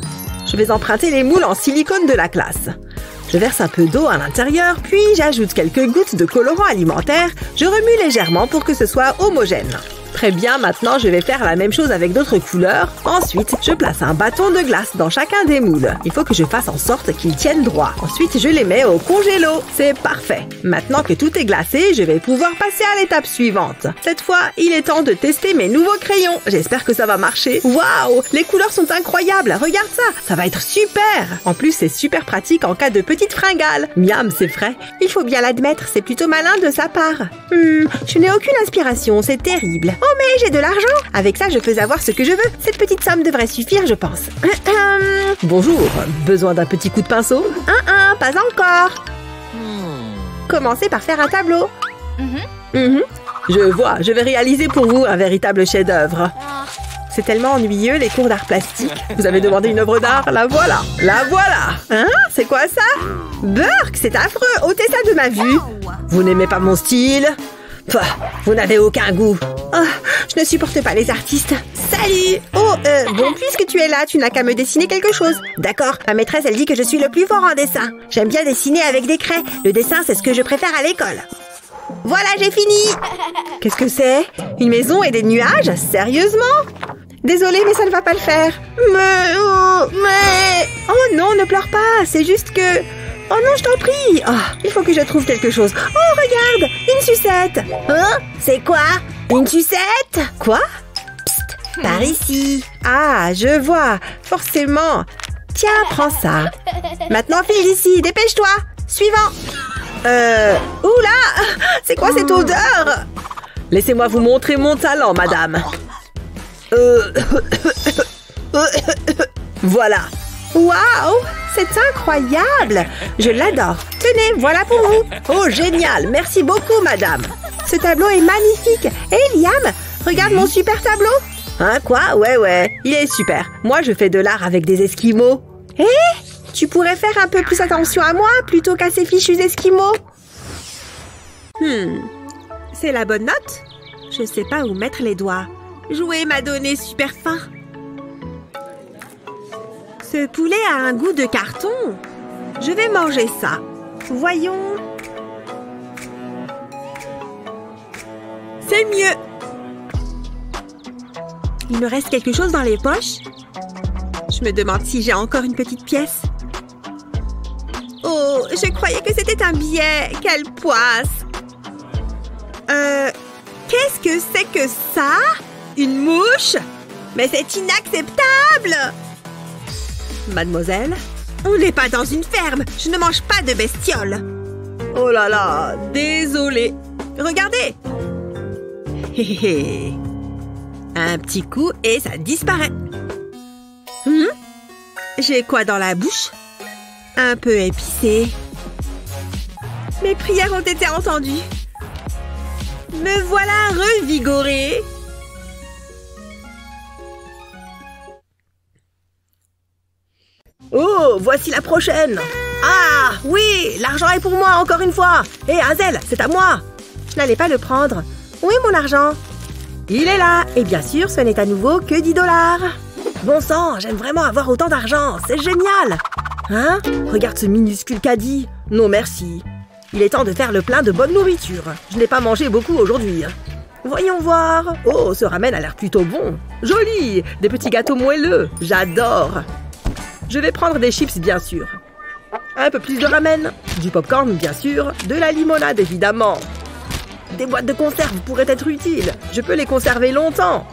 Speaker 3: Je vais emprunter les moules en silicone de la classe. Je verse un peu d'eau à l'intérieur, puis j'ajoute quelques gouttes de colorant alimentaire. Je remue légèrement pour que ce soit homogène. Très bien, maintenant je vais faire la même chose avec d'autres couleurs. Ensuite, je place un bâton de glace dans chacun des moules. Il faut que je fasse en sorte qu'ils tiennent droit. Ensuite, je les mets au congélo. C'est parfait. Maintenant que tout est glacé, je vais pouvoir passer à l'étape suivante. Cette fois, il est temps de tester mes nouveaux crayons. J'espère que ça va marcher. Waouh! Les couleurs sont incroyables. Regarde ça. Ça va être super. En plus, c'est super pratique en cas de petite fringale. Miam, c'est frais. Il faut bien l'admettre, c'est plutôt malin de sa part. Je n'ai aucune inspiration, c'est terrible. Oh, mais j'ai de l'argent. Avec ça, je peux avoir ce que je veux. Cette petite somme devrait suffire, je pense. Bonjour, besoin d'un petit coup de pinceau?
Speaker 1: Pas encore. Commencez par faire un tableau.
Speaker 3: Je vois, je vais réaliser pour vous un véritable chef-d'œuvre. C'est tellement ennuyeux, les cours d'art plastique. Vous avez demandé une œuvre d'art? La voilà. La voilà.
Speaker 1: Hein? C'est quoi ça? Burk, c'est affreux. Ôtez ça de ma vue.
Speaker 3: Vous n'aimez pas mon style? Vous n'avez aucun goût.
Speaker 1: Oh, je ne supporte pas les artistes. Salut! Oh, bon, puisque tu es là, tu n'as qu'à me dessiner quelque chose. D'accord, ma maîtresse, elle dit que je suis le plus fort en dessin. J'aime bien dessiner avec des craies. Le dessin, c'est ce que je préfère à l'école. Voilà, j'ai fini!
Speaker 3: Qu'est-ce que c'est?
Speaker 1: Une maison et des nuages? Sérieusement? Désolée, mais ça ne va pas le faire. Mais... Oh non, ne pleure pas, c'est juste que... Oh non, je t'en prie. Oh, il faut que je trouve quelque chose. Oh, regarde, une sucette. Hein? C'est quoi? Une sucette? Quoi? Psst, par ici. Ah, je vois. Forcément. Tiens, prends ça. Maintenant, file d'ici, dépêche-toi. Suivant. Oula! C'est quoi cette odeur?
Speaker 3: Laissez-moi vous montrer mon talent, madame. Voilà.
Speaker 1: Waouh! C'est incroyable! Je l'adore. Tenez, voilà pour vous.
Speaker 3: Oh, génial! Merci beaucoup, madame.
Speaker 1: Ce tableau est magnifique. Hé, Liam, regarde mon super tableau.
Speaker 3: Hein, quoi? Ouais. Il est super. Moi, je fais de l'art avec des esquimaux.
Speaker 1: Hé? Tu pourrais faire un peu plus attention à moi plutôt qu'à ces fichus esquimaux. C'est la bonne note? Je sais pas où mettre les doigts. Jouer m'a donné super faim. Ce poulet a un goût de carton. Je vais manger ça. Voyons. C'est mieux. Il me reste quelque chose dans les poches. Je me demande si j'ai encore une petite pièce. Oh, je croyais que c'était un billet. Quelle poisse. Qu'est-ce que c'est que ça? Une mouche? Mais c'est inacceptable!
Speaker 3: Mademoiselle?
Speaker 1: On n'est pas dans une ferme. Je ne mange pas de bestioles.
Speaker 3: Oh là là, désolé.
Speaker 1: Regardez.
Speaker 3: Hé hé hé. Un petit coup et ça disparaît.
Speaker 1: J'ai quoi dans la bouche? Un peu épicé. Mes prières ont été entendues. Me voilà revigorée.
Speaker 3: Oh, voici la prochaine. Ah, oui, l'argent est pour moi, encore une fois. Hé, Hazel, c'est à moi.
Speaker 1: Je n'allais pas le prendre. Où est mon argent?
Speaker 3: Il est là. Et bien sûr, ce n'est à nouveau que 10 $. Bon sang, j'aime vraiment avoir autant d'argent. C'est génial. Hein? Regarde ce minuscule caddie. Non, merci. Il est temps de faire le plein de bonne nourriture. Je n'ai pas mangé beaucoup aujourd'hui. Voyons voir. Oh, ce ramen a l'air plutôt bon. Joli. Des petits gâteaux moelleux. J'adore. Je vais prendre des chips, bien sûr. Un peu plus de ramen. Du popcorn, bien sûr. De la limonade, évidemment. Des boîtes de conserve pourraient être utiles. Je peux les conserver longtemps.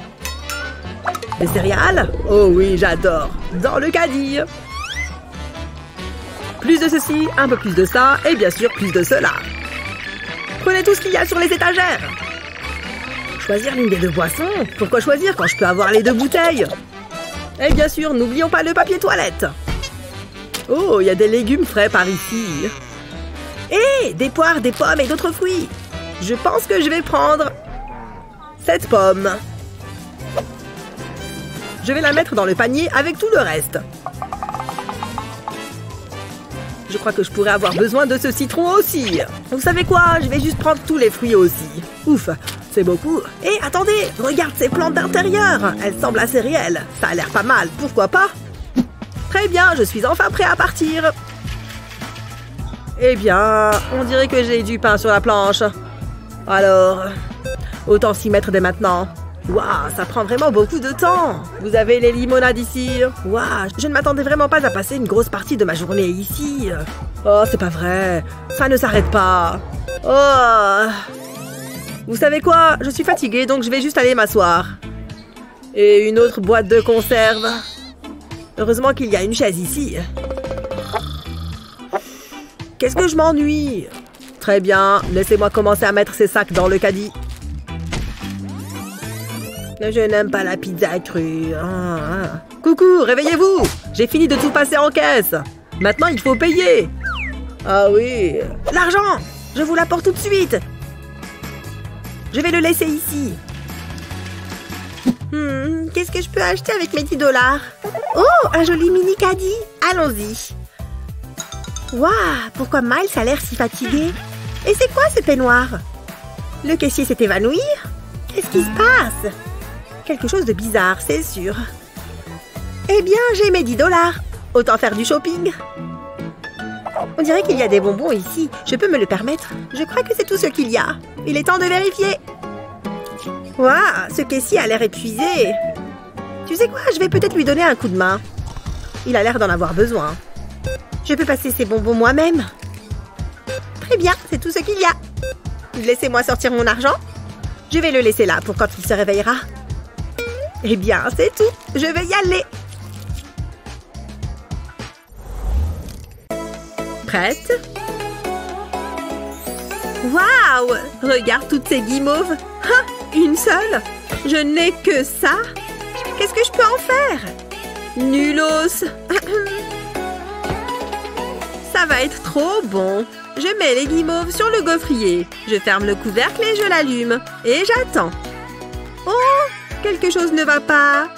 Speaker 3: Des céréales? Oh oui, j'adore. Dans le caddie. Plus de ceci, un peu plus de ça, et bien sûr plus de cela. Prenez tout ce qu'il y a sur les étagères. Choisir l'une des deux boissons? Pourquoi choisir quand je peux avoir les deux bouteilles? Et bien sûr, n'oublions pas le papier toilette. Oh, il y a des légumes frais par ici. Et des poires, des pommes et d'autres fruits. Je pense que je vais prendre cette pomme. Je vais la mettre dans le panier avec tout le reste. Je crois que je pourrais avoir besoin de ce citron aussi. Vous savez quoi? Je vais juste prendre tous les fruits aussi. Ouf, c'est beaucoup. Et attendez, regarde ces plantes d'intérieur. Elles semblent assez réelles. Ça a l'air pas mal, pourquoi pas? Très bien, je suis enfin prêt à partir. Eh bien, on dirait que j'ai du pain sur la planche. Alors, autant s'y mettre dès maintenant. Waouh, ça prend vraiment beaucoup de temps. Vous avez les limonades ici. Waouh, je ne m'attendais vraiment pas à passer une grosse partie de ma journée ici. Oh, c'est pas vrai. Ça ne s'arrête pas. Oh. Vous savez quoi? Je suis fatiguée, donc je vais juste aller m'asseoir. Et une autre boîte de conserve. Heureusement qu'il y a une chaise ici. Qu'est-ce que je m'ennuie? Très bien, laissez-moi commencer à mettre ces sacs dans le caddie. Je n'aime pas la pizza crue. Coucou, réveillez-vous! J'ai fini de tout passer en caisse. Maintenant, il faut payer. Ah oui. L'argent! Je vous l'apporte tout de suite. Je vais le laisser ici.
Speaker 1: Qu'est-ce que je peux acheter avec mes 10 $? Oh, un joli mini caddie. Allons-y. Waouh, pourquoi Miles a l'air si fatigué? Et c'est quoi ce peignoir? Le caissier s'est évanoui? Qu'est-ce qui se passe? Quelque chose de bizarre, c'est sûr. Eh bien, j'ai mes 10 $. Autant faire du shopping. On dirait qu'il y a des bonbons ici. Je peux me le permettre. Je crois que c'est tout ce qu'il y a. Il est temps de vérifier. Waouh, ce caissier a l'air épuisé. Tu sais quoi, je vais peut-être lui donner un coup de main. Il a l'air d'en avoir besoin. Je peux passer ces bonbons moi-même. Très bien, c'est tout ce qu'il y a. Laissez-moi sortir mon argent. Je vais le laisser là pour quand il se réveillera. Eh bien, c'est tout. Je vais y aller. Prête? Waouh! Regarde toutes ces guimauves. Ah, une seule? Je n'ai que ça? Qu'est-ce que je peux en faire? Nulos! Ça va être trop bon. Je mets les guimauves sur le gaufrier. Je ferme le couvercle et je l'allume. Et j'attends. Oh! Quelque chose ne va pas.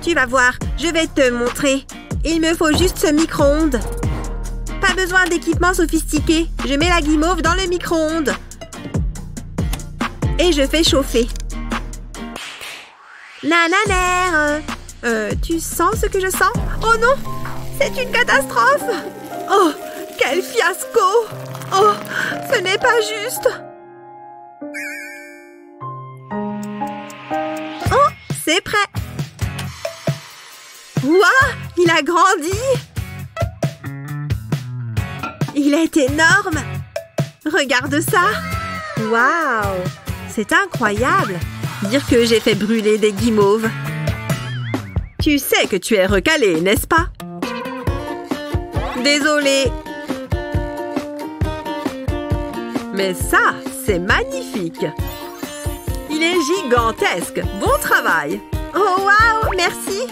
Speaker 1: Tu vas voir, je vais te montrer. Il me faut juste ce micro-ondes. Pas besoin d'équipement sophistiqué. Je mets la guimauve dans le micro-ondes. Et je fais chauffer. Nananère. Tu sens ce que je sens? Oh non! C'est une catastrophe! Oh! Quel fiasco! Oh! Ce n'est pas juste! Oh! C'est prêt! Ouah! Il a grandi! Il est énorme! Regarde ça! Waouh! C'est incroyable! Dire que j'ai fait brûler des guimauves.
Speaker 3: Tu sais que tu es recalé, n'est-ce pas? Désolée. Mais ça, c'est magnifique. Il est gigantesque. Bon travail.
Speaker 1: Oh, waouh, merci.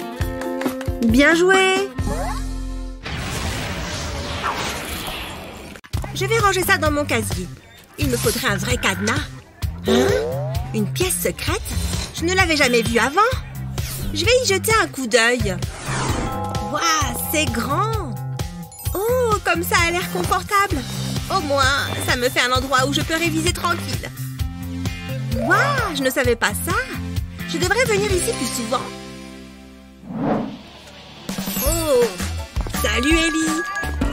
Speaker 1: Bien joué. Je vais ranger ça dans mon casier. Il me faudrait un vrai cadenas. Hein? Une pièce secrète? Je ne l'avais jamais vue avant. Je vais y jeter un coup d'œil. Waouh, c'est grand. Oh, comme ça a l'air confortable. Au moins, ça me fait un endroit où je peux réviser tranquille. Waouh, je ne savais pas ça. Je devrais venir ici plus souvent. Oh, salut Ellie.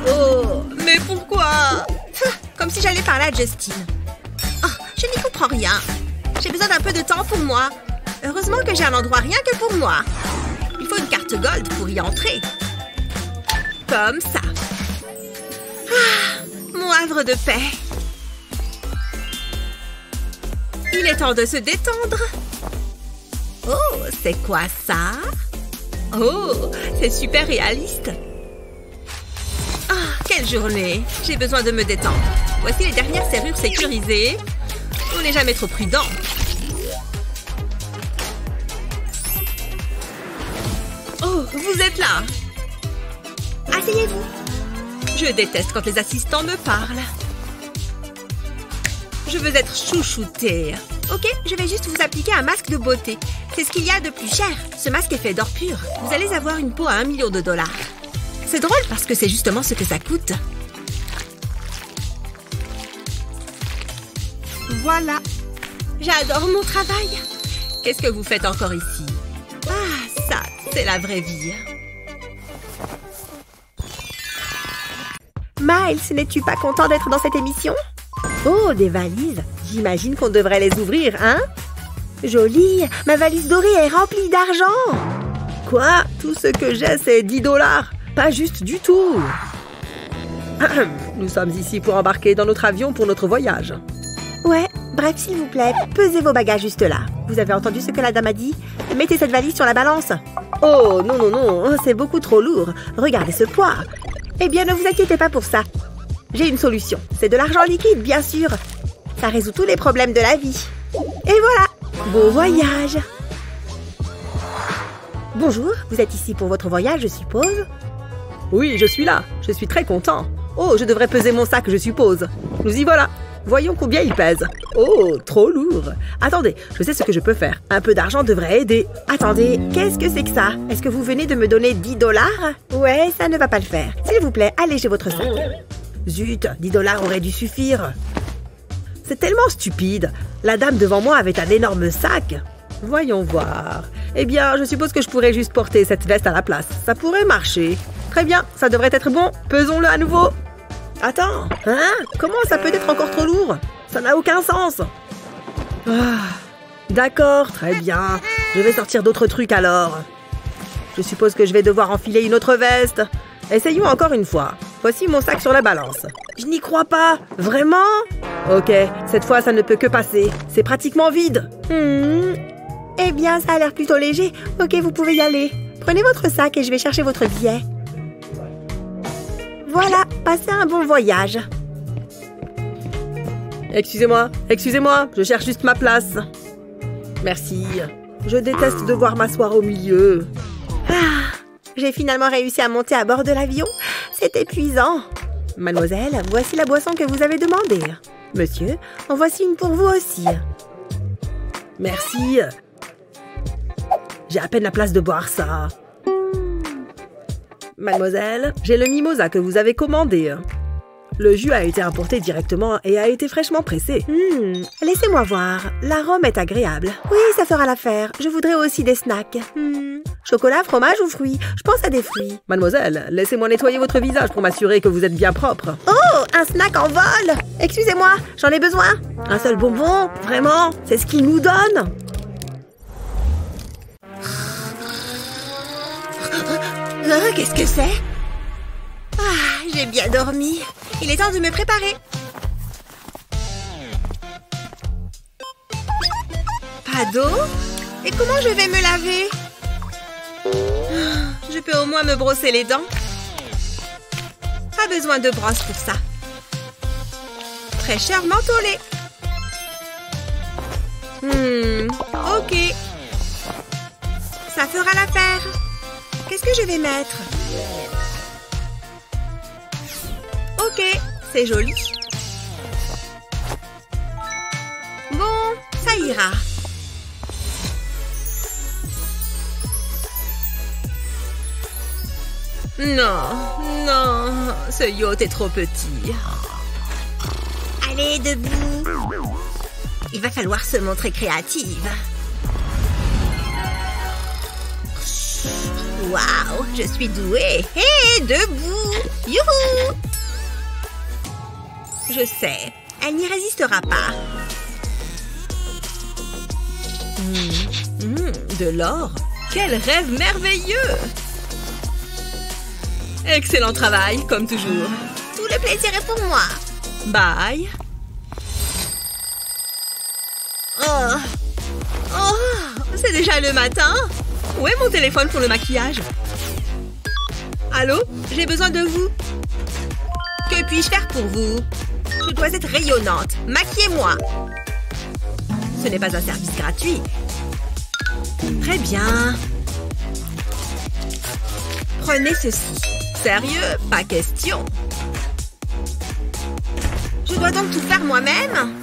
Speaker 1: Oh, mais pourquoi? Comme si j'allais parler à Justine. Oh, je n'y comprends rien. J'ai besoin d'un peu de temps pour moi. Heureusement que j'ai un endroit rien que pour moi. Il faut une carte gold pour y entrer. Comme ça. Ah, mon havre de paix. Il est temps de se détendre. Oh, c'est quoi ça? Oh, c'est super réaliste. Ah, quelle journée. J'ai besoin de me détendre. Voici les dernières serrures sécurisées. On n'est jamais trop prudent. Oh, vous êtes là. Asseyez-vous. Je déteste quand les assistants me parlent. Je veux être chouchoutée. Ok, je vais juste vous appliquer un masque de beauté. C'est ce qu'il y a de plus cher. Ce masque est fait d'or pur. Vous allez avoir une peau à 1 million de dollars. C'est drôle parce que c'est justement ce que ça coûte. Voilà. J'adore mon travail. Qu'est-ce que vous faites encore ici? Ah, ça, c'est la vraie vie. Miles, n'es-tu pas content d'être dans cette émission? Oh, des valises. J'imagine qu'on devrait les ouvrir, hein? Joli. Ma valise dorée est remplie d'argent.
Speaker 3: Quoi? Tout ce que j'ai, c'est 10 $. Pas juste du tout. Nous sommes ici pour embarquer dans notre avion pour notre voyage.
Speaker 1: Ouais, bref, s'il vous plaît, pesez vos bagages juste là. Vous avez entendu ce que la dame a dit? Mettez cette valise sur la balance.
Speaker 3: Oh, non, non, non, c'est beaucoup trop lourd. Regardez ce poids.
Speaker 1: Eh bien, ne vous inquiétez pas pour ça. J'ai une solution. C'est de l'argent liquide, bien sûr. Ça résout tous les problèmes de la vie. Et voilà. Bon voyage. Bonjour, vous êtes ici pour votre voyage, je suppose?
Speaker 3: Oui, je suis là. Je suis très content. Oh, je devrais peser mon sac, je suppose. Nous y voilà. Voyons combien il pèse. Oh, trop lourd. Attendez, je sais ce que je peux faire. Un peu d'argent devrait aider.
Speaker 1: Attendez, qu'est-ce que c'est que ça? Est-ce que vous venez de me donner 10 $? Ouais, ça ne va pas le faire. S'il vous plaît, allégez votre sac.
Speaker 3: Zut, 10 $ aurait dû suffire. C'est tellement stupide. La dame devant moi avait un énorme sac. Voyons voir. Eh bien, je suppose que je pourrais juste porter cette veste à la place. Ça pourrait marcher. Très bien, ça devrait être bon. Pesons-le à nouveau. Attends, hein? Comment ça peut être encore trop lourd? Ça n'a aucun sens. Ah, d'accord, très bien. Je vais sortir d'autres trucs alors. Je suppose que je vais devoir enfiler une autre veste. Essayons encore une fois. Voici mon sac sur la balance. Je n'y crois pas. Vraiment? Ok, cette fois ça ne peut que passer. C'est pratiquement vide.
Speaker 1: Eh bien, ça a l'air plutôt léger. Ok, vous pouvez y aller. Prenez votre sac et je vais chercher votre billet. Voilà, passez un bon voyage.
Speaker 3: Excusez-moi, je cherche juste ma place. Merci. Je déteste devoir m'asseoir au milieu.
Speaker 1: Ah, j'ai finalement réussi à monter à bord de l'avion. C'est épuisant. Mademoiselle, voici la boisson que vous avez demandée. Monsieur, en voici une pour vous aussi.
Speaker 3: Merci. J'ai à peine la place de boire ça. Mademoiselle, j'ai le mimosa que vous avez commandé. Le jus a été importé directement et a été fraîchement pressé.
Speaker 1: Laissez-moi voir. L'arôme est agréable. Oui, ça fera l'affaire. Je voudrais aussi des snacks. Chocolat, fromage ou fruits? Je pense à des fruits.
Speaker 3: Mademoiselle, laissez-moi nettoyer votre visage pour m'assurer que vous êtes bien propre.
Speaker 1: Oh, un snack en vol! Excusez-moi, j'en ai besoin. Un seul bonbon? Vraiment? C'est ce qu'il nous donne? Qu'est-ce que c'est? Ah, j'ai bien dormi. Il est temps de me préparer. Pas d'eau? Et comment je vais me laver? Je peux au moins me brosser les dents. Pas besoin de brosse pour ça. Fraîcheur mentholée. Ok. Ça fera l'affaire. Qu'est-ce que je vais mettre? Ok, c'est joli. Bon, ça ira. Non, non, ce yacht est trop petit. Allez, debout. Il va falloir se montrer créative. Waouh, je suis douée. Hé, debout. Youhou. Je sais, elle n'y résistera pas. De l'or? Quel rêve merveilleux! Excellent travail, comme toujours. Tout le plaisir est pour moi. Bye. Oh, c'est déjà le matin. Où est mon téléphone pour le maquillage? Allô? J'ai besoin de vous. Que puis-je faire pour vous? Je dois être rayonnante. Maquillez-moi. Ce n'est pas un service gratuit. Très bien. Prenez ceci. Sérieux? Pas question. Je dois donc tout faire moi-même?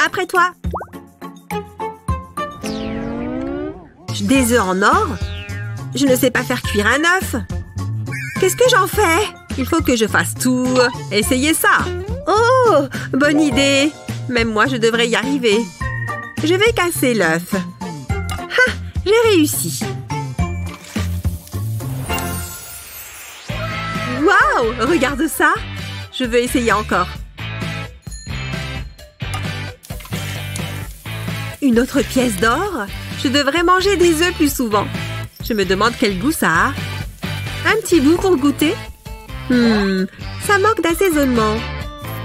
Speaker 1: Après toi. Des œufs en or? Je ne sais pas faire cuire un œuf. Qu'est-ce que j'en fais? Il faut que je fasse tout. Essayez ça. Oh, bonne idée. Même moi, je devrais y arriver. Je vais casser l'œuf. Ah, j'ai réussi. Waouh, regarde ça. Je veux essayer encore. Une autre pièce d'or? Je devrais manger des œufs plus souvent. Je me demande quel goût ça a. Un petit bout pour goûter? Ça manque d'assaisonnement.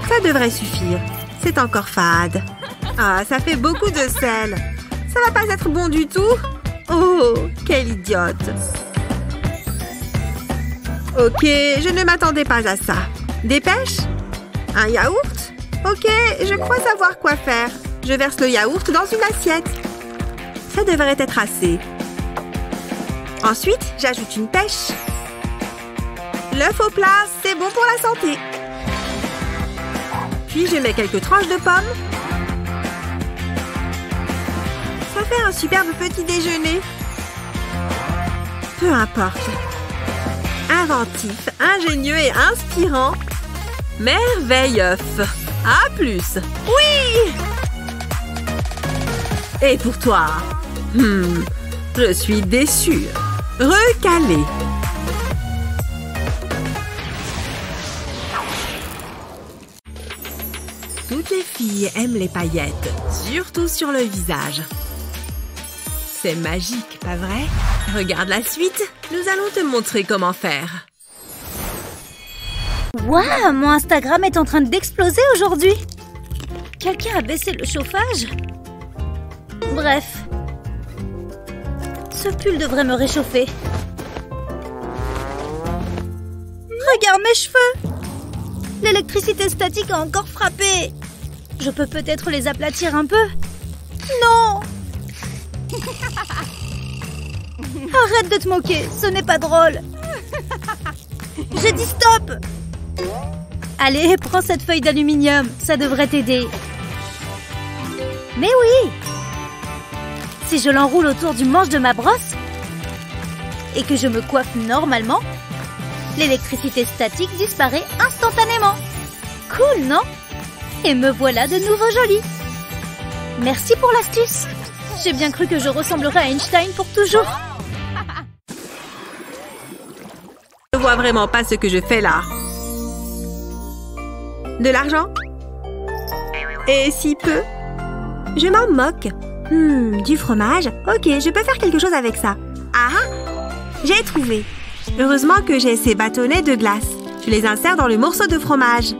Speaker 1: Ça devrait suffire. C'est encore fade. Ah, ça fait beaucoup de sel. Ça va pas être bon du tout? Oh, quelle idiote. Ok, je ne m'attendais pas à ça. Des pêches? Un yaourt? Ok, je crois savoir quoi faire. Je verse le yaourt dans une assiette. Ça devrait être assez. Ensuite, j'ajoute une pêche. L'œuf au plat, c'est bon pour la santé. Puis, je mets quelques tranches de pommes. Ça fait un superbe petit déjeuner. Peu importe. Inventif, ingénieux et inspirant. Merveille œuf. À plus. Oui! Et pour toi? Je suis déçue. Recalé. Toutes les filles aiment les paillettes, surtout sur le visage. C'est magique, pas vrai? Regarde la suite. Nous allons te montrer comment faire.
Speaker 4: Waouh, mon Instagram est en train d'exploser aujourd'hui. Quelqu'un a baissé le chauffage? Bref. Ce pull devrait me réchauffer. Regarde mes cheveux! L'électricité statique a encore frappé. Je peux peut-être les aplatir un peu? Non! Arrête de te moquer, ce n'est pas drôle. J'ai dit stop! Allez, prends cette feuille d'aluminium, ça devrait t'aider. Mais oui! Si je l'enroule autour du manche de ma brosse et que je me coiffe normalement, l'électricité statique disparaît instantanément. Cool, non? Et me voilà de nouveau jolie. Merci pour l'astuce. J'ai bien cru que je ressemblerais à Einstein pour toujours.
Speaker 1: Je ne vois vraiment pas ce que je fais là. De l'argent? Et si peu? Je m'en moque. Du fromage? Ok, je peux faire quelque chose avec ça. Ah! J'ai trouvé. Heureusement que j'ai ces bâtonnets de glace. Je les insère dans le morceau de fromage.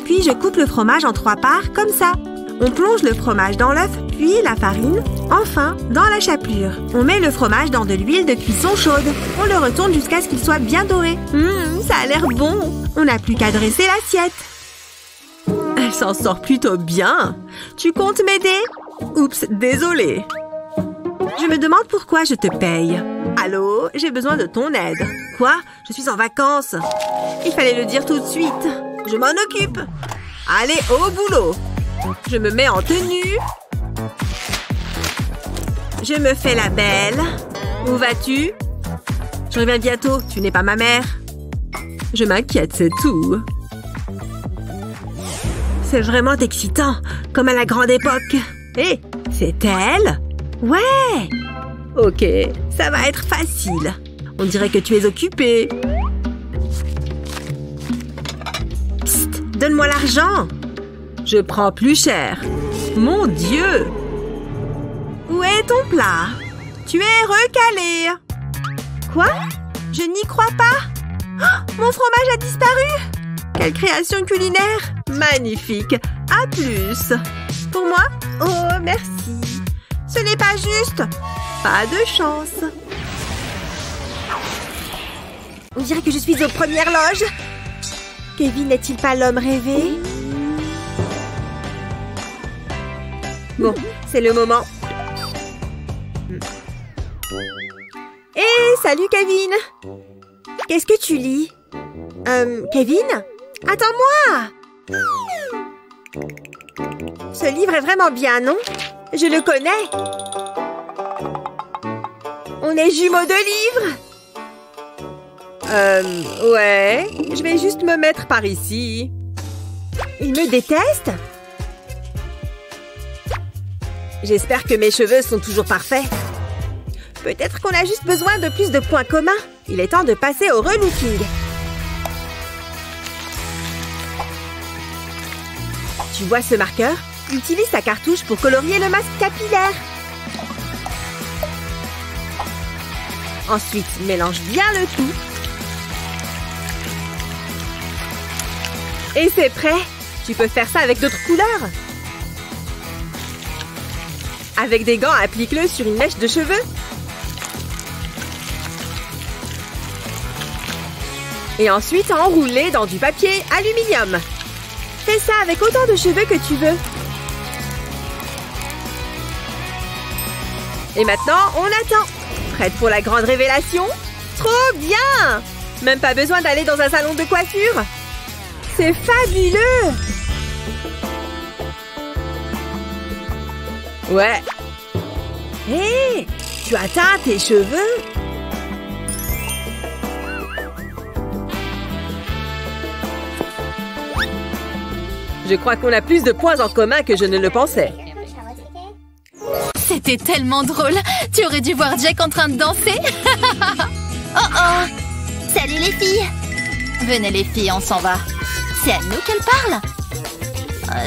Speaker 1: Puis je coupe le fromage en 3 parts, comme ça. On plonge le fromage dans l'œuf, puis la farine, enfin dans la chapelure. On met le fromage dans de l'huile de cuisson chaude. On le retourne jusqu'à ce qu'il soit bien doré. Ça a l'air bon. On n'a plus qu'à dresser l'assiette. Elle s'en sort plutôt bien. Tu comptes m'aider? Oups, désolée. Je me demande pourquoi je te paye. Allô, j'ai besoin de ton aide. Quoi? Je suis en vacances. Il fallait le dire tout de suite. Je m'en occupe. Allez, au boulot. Je me mets en tenue. Je me fais la belle. Où vas-tu? Je reviens bientôt. Tu n'es pas ma mère. Je m'inquiète, c'est tout. C'est vraiment excitant, comme à la grande époque. Hé, c'est elle? Ouais! Ok, ça va être facile. On dirait que tu es occupée. Psst, donne-moi l'argent. Je prends plus cher. Mon Dieu! Où est ton plat? Tu es recalé. Quoi? Je n'y crois pas. Oh, mon fromage a disparu. Quelle création culinaire! Magnifique. À plus. Pour moi? Oh, merci. Ce n'est pas juste. Pas de chance. On dirait que je suis aux premières loges. Kevin n'est-il pas l'homme rêvé? Bon, c'est le moment. Hé, salut Kevin. Qu'est-ce que tu lis? Kevin? Attends-moi! Ce livre est vraiment bien, non? Je le connais. On est jumeaux de livres. Ouais. Je vais juste me mettre par ici. Il me déteste? J'espère que mes cheveux sont toujours parfaits. Peut-être qu'on a juste besoin de plus de points communs. Il est temps de passer au relooking. Tu vois ce marqueur? Utilise ta cartouche pour colorier le masque capillaire. Ensuite, mélange bien le tout. Et c'est prêt! Tu peux faire ça avec d'autres couleurs. Avec des gants, applique-le sur une mèche de cheveux. Et ensuite, enroule-les dans du papier aluminium. Fais ça avec autant de cheveux que tu veux. Et maintenant, on attend. Prête pour la grande révélation? Trop bien! Même pas besoin d'aller dans un salon de coiffure. C'est fabuleux! Ouais. Hé! Tu as teint tes cheveux? Je crois qu'on a plus de points en commun que je ne le pensais.
Speaker 5: C'était tellement drôle. Tu aurais dû voir Jack en train de danser. Oh oh! Salut les filles! Venez les filles, on s'en va. C'est à nous qu'elle parle?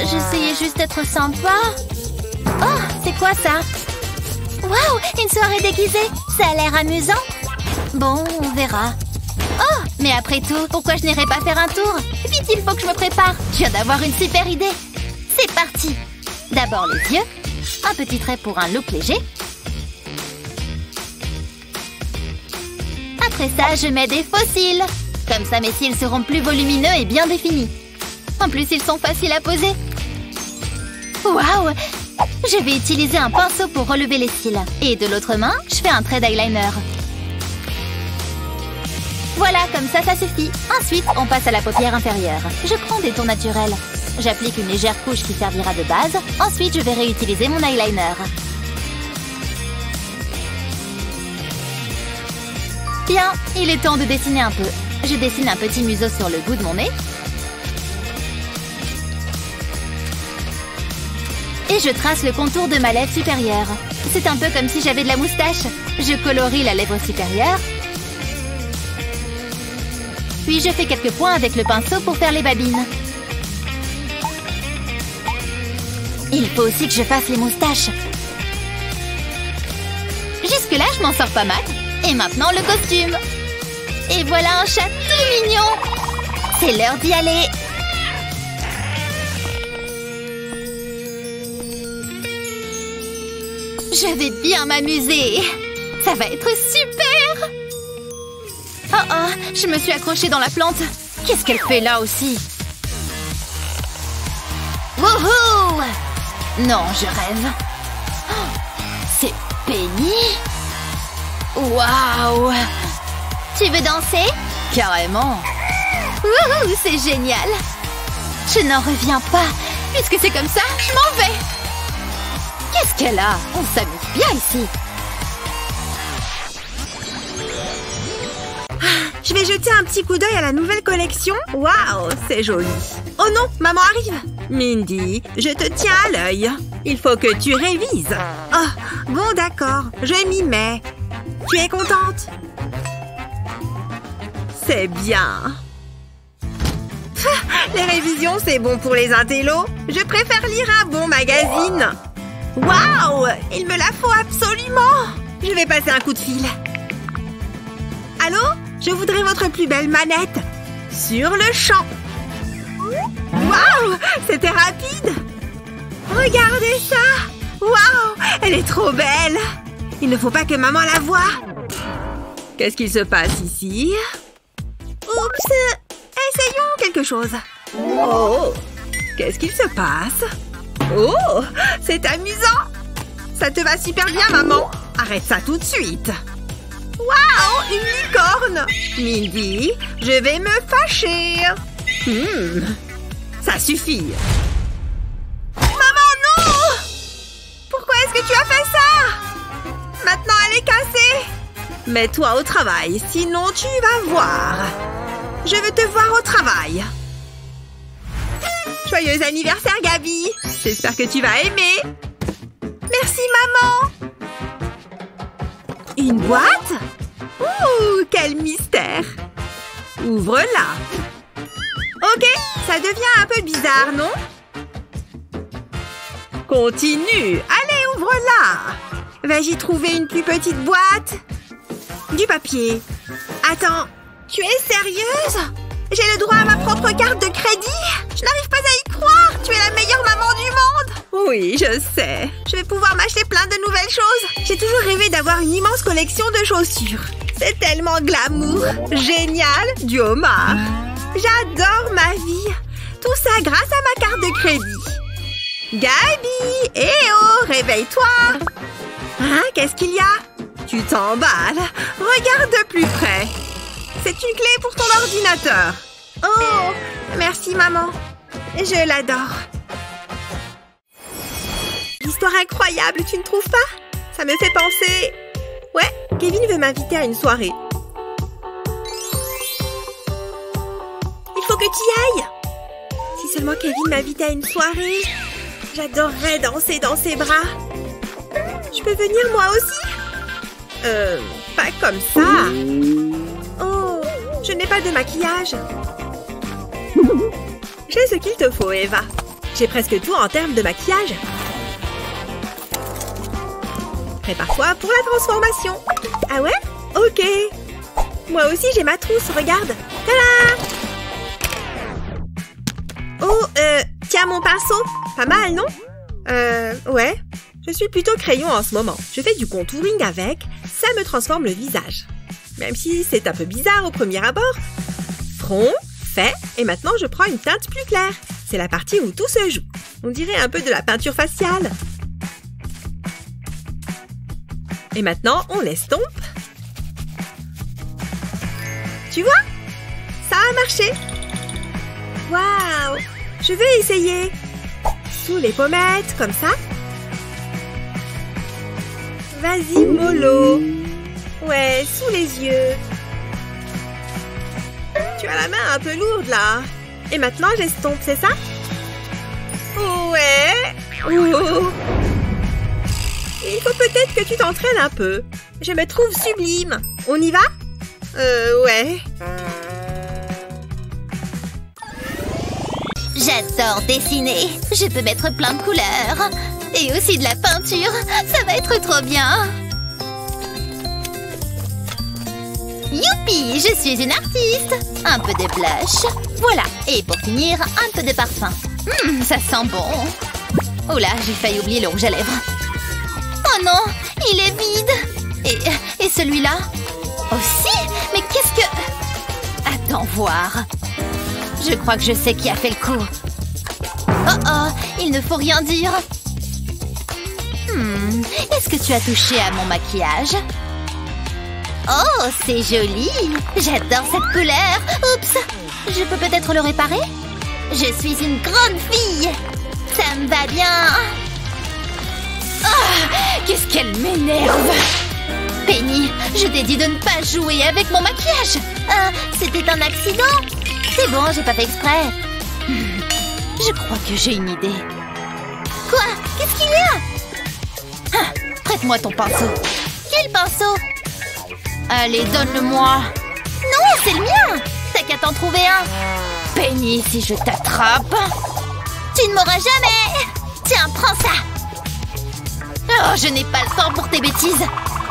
Speaker 5: J'essayais juste d'être sympa. Oh, c'est quoi ça? Waouh, une soirée déguisée. Ça a l'air amusant. Bon, on verra. Oh, mais après tout, pourquoi je n'irai pas faire un tour? Vite, il faut que je me prépare. Je viens d'avoir une super idée. C'est parti. D'abord les yeux. Un petit trait pour un look léger. Après ça, je mets des faux cils. Comme ça, mes cils seront plus volumineux et bien définis. En plus, ils sont faciles à poser. Waouh! Je vais utiliser un pinceau pour relever les cils. Et de l'autre main, je fais un trait d'eyeliner. Voilà, comme ça suffit. Ensuite, on passe à la paupière inférieure. Je prends des tons naturels. J'applique une légère couche qui servira de base. Ensuite, je vais réutiliser mon eyeliner. Bien, il est temps de dessiner un peu. Je dessine un petit museau sur le bout de mon nez. Et je trace le contour de ma lèvre supérieure. C'est un peu comme si j'avais de la moustache. Je colorie la lèvre supérieure. Puis je fais quelques points avec le pinceau pour faire les babines. Il faut aussi que je fasse les moustaches. Jusque-là, je m'en sors pas mal. Et maintenant, le costume. Et voilà un chat tout mignon. C'est l'heure d'y aller. Je vais bien m'amuser. Ça va être super. Oh oh, je me suis accrochée dans la plante. Qu'est-ce qu'elle fait là aussi? Wouhou! Non, je rêve. Oh, c'est Penny? Waouh! Tu veux danser? Carrément. Wouhou, c'est génial. Je n'en reviens pas. Puisque c'est comme ça, je m'en vais. Qu'est-ce qu'elle a? On s'amuse bien ici.
Speaker 1: Je vais jeter un petit coup d'œil à la nouvelle collection. Waouh, c'est joli. Oh non, maman arrive. Mindy, je te tiens à l'œil. Il faut que tu révises. Oh, bon d'accord, je m'y mets. Tu es contente? C'est bien. Les révisions, c'est bon pour les intellos. Je préfère lire un bon magazine. Waouh, il me la faut absolument. Je vais passer un coup de fil. Allô? Je voudrais votre plus belle manette. Sur le champ. Waouh! C'était rapide. Regardez ça. Waouh! Elle est trop belle. Il ne faut pas que maman la voie. Qu'est-ce qu'il se passe ici? Oups! Essayons quelque chose. Oh! Qu'est-ce qu'il se passe? Oh! C'est amusant. Ça te va super bien, maman. Arrête ça tout de suite. Waouh! Une licorne! Mindy, je vais me fâcher. Ça suffit. Maman, non! Pourquoi est-ce que tu as fait ça? Maintenant, elle est cassée. Mets-toi au travail, sinon tu vas voir. Je veux te voir au travail. Joyeux anniversaire, Gabi. J'espère que tu vas aimer. Merci, maman. Une boîte? Ouh, quel mystère! Ouvre-la. Ok, ça devient un peu bizarre, non? Continue. Allez, ouvre-la. Vas-y trouver une plus petite boîte. Du papier. Attends, tu es sérieuse? J'ai le droit à ma propre carte de crédit? Je n'arrive pas à y croire. Tu es la meilleure maman du monde. Oui, je sais. Je vais pouvoir m'acheter plein de nouvelles choses. J'ai toujours rêvé d'avoir une immense collection de chaussures. C'est tellement glamour. Génial. Du homard. J'adore ma vie. Tout ça grâce à ma carte de crédit. Gabi! Eh oh, réveille-toi. Hein, qu'est-ce qu'il y a? Tu t'emballes. Regarde de plus près. C'est une clé pour ton ordinateur. Oh, merci maman. Je l'adore. L'histoire incroyable, tu ne trouves pas? Ça me fait penser... Ouais, Kevin veut m'inviter à une soirée. Il faut que tu y ailles. Si seulement Kevin m'invitait à une soirée, j'adorerais danser dans ses bras. Je peux venir moi aussi? Pas comme ça. Oh, je n'ai pas de maquillage. J'ai ce qu'il te faut, Eva. J'ai presque tout en termes de maquillage. Prépare-toi pour la transformation. Ah ouais? Ok. Moi aussi, j'ai ma trousse, regarde. Tada! Oh, tiens mon pinceau. Pas mal, non? Ouais. Je suis plutôt crayon en ce moment. Je fais du contouring avec. Ça me transforme le visage. Même si c'est un peu bizarre au premier abord. Front, fait. Et maintenant, je prends une teinte plus claire. C'est la partie où tout se joue. On dirait un peu de la peinture faciale. Et maintenant, on l'estompe. Tu vois? Ça a marché. Waouh! Je vais essayer. Sous les pommettes, comme ça. Vas-y, mollo. Ouais, sous les yeux. Tu as la main un peu lourde, là. Et maintenant, j'estompe, c'est ça? Ouais. Oh. Il faut peut-être que tu t'entraînes un peu. Je me trouve sublime. On y va? Ouais.
Speaker 5: J'adore dessiner. Je peux mettre plein de couleurs. Et aussi de la peinture. Ça va être trop bien. Youpi, je suis une artiste. Un peu de blush. Voilà. Et pour finir, un peu de parfum. Ça sent bon. Oula, j'ai failli oublier le rouge à lèvres. Oh non, il est vide. Et celui-là aussi? Mais qu'est-ce que... Attends voir. Je crois que je sais qui a fait le coup. Oh, il ne faut rien dire. Est-ce que tu as touché à mon maquillage? Oh, c'est joli. J'adore cette couleur. Oups, je peux peut-être le réparer? Je suis une grande fille. Ça me va bien. Oh, qu'est-ce qu'elle m'énerve. Penny, je t'ai dit de ne pas jouer avec mon maquillage. C'était un accident. C'est bon, j'ai pas fait exprès. Je crois que j'ai une idée. Quoi? Qu'est-ce qu'il y a? Prête-moi ton pinceau. Quel pinceau? Allez, donne-le-moi. Non, c'est le mien. T'as qu'à t'en trouver un. Penny, si je t'attrape... Tu ne m'auras jamais. Tiens, prends ça. Oh, je n'ai pas le temps pour tes bêtises.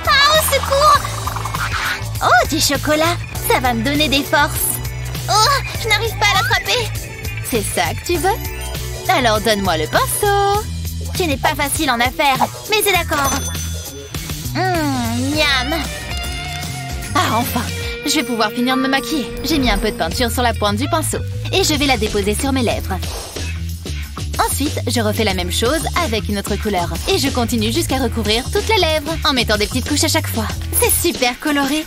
Speaker 5: Ah, au secours. Oh, du chocolat. Ça va me donner des forces. Oh, je n'arrive pas à l'attraper. C'est ça que tu veux? Alors donne-moi le pinceau. Tu n'es pas facile en affaires, mais c'est d'accord. Miam. Ah, enfin, je vais pouvoir finir de me maquiller. J'ai mis un peu de peinture sur la pointe du pinceau. Et je vais la déposer sur mes lèvres. Ensuite, je refais la même chose avec une autre couleur. Et je continue jusqu'à recouvrir toutes les lèvres, en mettant des petites couches à chaque fois. C'est super coloré.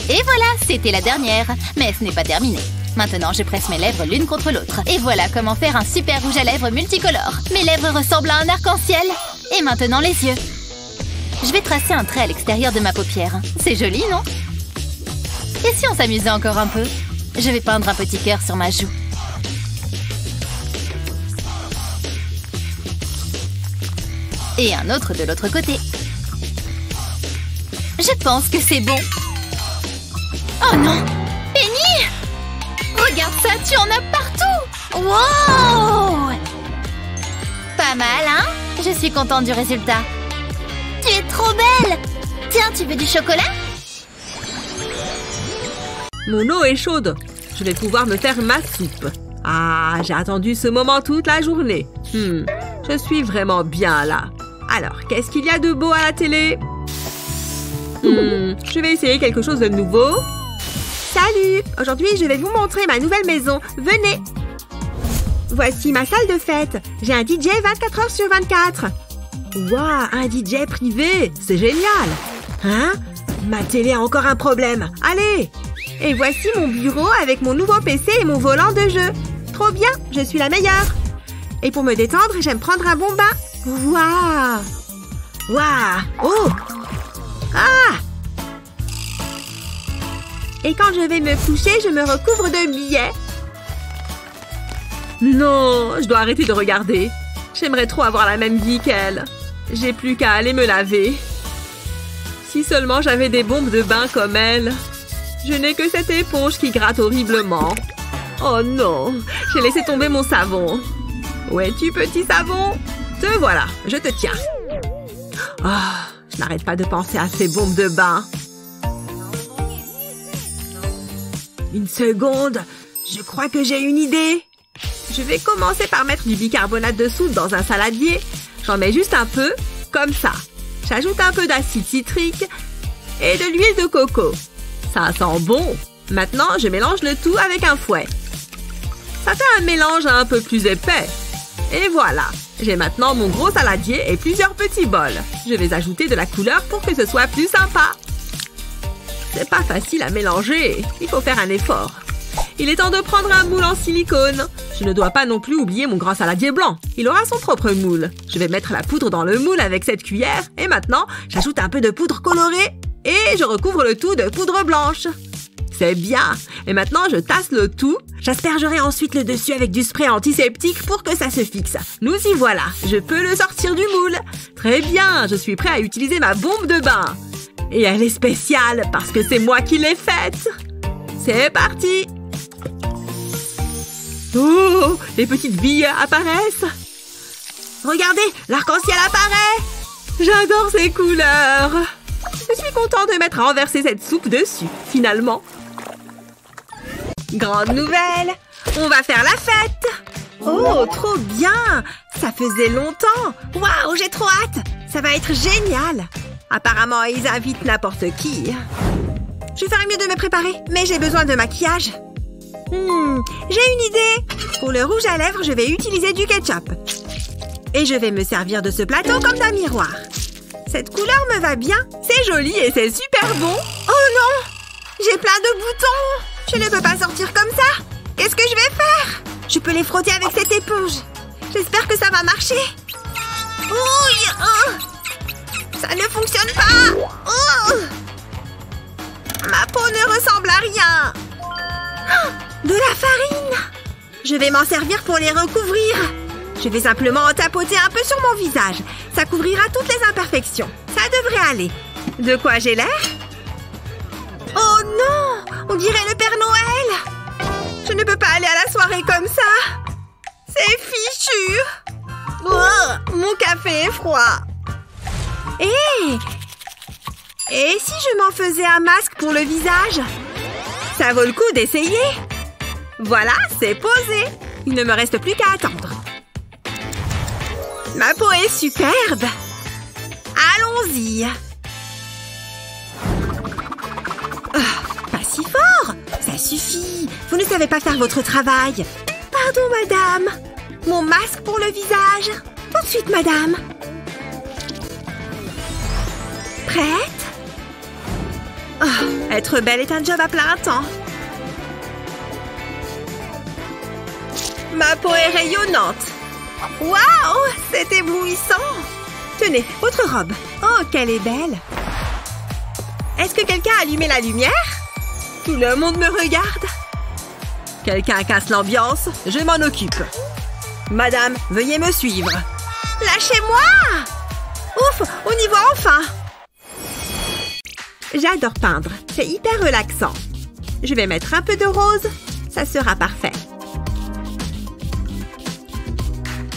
Speaker 5: Et voilà, c'était la dernière. Mais ce n'est pas terminé. Maintenant, je presse mes lèvres l'une contre l'autre. Et voilà comment faire un super rouge à lèvres multicolore. Mes lèvres ressemblent à un arc-en-ciel. Et maintenant, les yeux. Je vais tracer un trait à l'extérieur de ma paupière. C'est joli, non? Et si on s'amusait encore un peu? Je vais peindre un petit cœur sur ma joue. Et un autre de l'autre côté. Je pense que c'est bon. Oh non! Penny! Regarde ça, tu en as partout! Wow! Pas mal, hein? Je suis contente du résultat. Tu es trop belle! Tiens, tu veux du chocolat?
Speaker 3: Mon eau est chaude. Je vais pouvoir me faire ma soupe. Ah, j'ai attendu ce moment toute la journée. Je suis vraiment bien là. Alors, qu'est-ce qu'il y a de beau à la télé? Je vais essayer quelque chose de nouveau.
Speaker 1: Salut! Aujourd'hui, je vais vous montrer ma nouvelle maison. Venez! Voici ma salle de fête. J'ai un DJ 24 heures sur 24.
Speaker 3: Waouh, un DJ privé! C'est génial! Hein? Ma télé a encore un problème. Allez!
Speaker 1: Et voici mon bureau avec mon nouveau PC et mon volant de jeu. Trop bien, je suis la meilleure. Et pour me détendre, j'aime prendre un bon bain. Waouh! Waouh! Oh! Ah! Et quand je vais me coucher, je me recouvre de billets.
Speaker 3: Non, je dois arrêter de regarder. J'aimerais trop avoir la même vie qu'elle. J'ai plus qu'à aller me laver. Si seulement j'avais des bombes de bain comme elle. Je n'ai que cette éponge qui gratte horriblement. Oh non, j'ai laissé tomber mon savon. Où es-tu, petit savon? Te voilà, je te tiens. Oh, je n'arrête pas de penser à ces bombes de bain. Une seconde, je crois que j'ai une idée. Je vais commencer par mettre du bicarbonate de soude dans un saladier. J'en mets juste un peu, comme ça. J'ajoute un peu d'acide citrique et de l'huile de coco. Ça sent bon. Maintenant, je mélange le tout avec un fouet. Ça fait un mélange un peu plus épais. Et voilà. J'ai maintenant mon gros saladier et plusieurs petits bols. Je vais ajouter de la couleur pour que ce soit plus sympa. C'est pas facile à mélanger. Il faut faire un effort. Il est temps de prendre un moule en silicone. Je ne dois pas non plus oublier mon grand saladier blanc. Il aura son propre moule. Je vais mettre la poudre dans le moule avec cette cuillère. Et maintenant, j'ajoute un peu de poudre colorée. Et je recouvre le tout de poudre blanche. C'est bien. Et maintenant, je tasse le tout. J'aspergerai ensuite le dessus avec du spray antiseptique pour que ça se fixe. Nous y voilà. Je peux le sortir du moule. Très bien. Je suis prêt à utiliser ma bombe de bain. Et elle est spéciale parce que c'est moi qui l'ai faite. C'est parti. Oh, les petites billes apparaissent. Regardez, l'arc-en-ciel apparaît. J'adore ces couleurs. Je suis content de m'être renversé cette soupe dessus, finalement. Grande nouvelle, on va faire la fête. Oh, trop bien. Ça faisait longtemps. Waouh, j'ai trop hâte.
Speaker 1: Ça va être génial. Apparemment, ils invitent n'importe qui. Je ferais mieux de me préparer, mais j'ai besoin de maquillage. J'ai une idée. Pour le rouge à lèvres, je vais utiliser du ketchup. Et je vais me servir de ce plateau comme d'un miroir. Cette couleur me va bien. C'est joli et c'est super bon. Oh non! J'ai plein de boutons. Je ne peux pas sortir comme ça. Qu'est-ce que je vais faire? Je peux les frotter avec cette éponge. J'espère que ça va marcher. Ouh, ça ne fonctionne pas. Ma peau ne ressemble à rien. De la farine. Je vais m'en servir pour les recouvrir. Je vais simplement en tapoter un peu sur mon visage. Ça couvrira toutes les imperfections. Ça devrait aller. De quoi j'ai l'air? Oh non! On dirait le Père Noël. Je ne peux pas aller à la soirée comme ça. C'est fichu. Oh, mon café est froid. Et si je m'en faisais un masque pour le visage? Ça vaut le coup d'essayer. Voilà, c'est posé. Il ne me reste plus qu'à attendre. Ma peau est superbe. Allons-y. Pas si fort. Ça suffit. Vous ne savez pas faire votre travail. Pardon, madame. Mon masque pour le visage. Tout de suite, madame. Prête? Être belle est un job à plein temps. Ma peau est rayonnante. Waouh, c'est éblouissant. Tenez, votre robe. Oh, qu'elle est belle. Est-ce que quelqu'un a allumé la lumière? Tout le monde me regarde. Quelqu'un casse l'ambiance, je m'en occupe. Madame, veuillez me suivre. Lâchez-moi! Ouf, on y voit enfin. J'adore peindre, c'est hyper relaxant. Je vais mettre un peu de rose, ça sera parfait.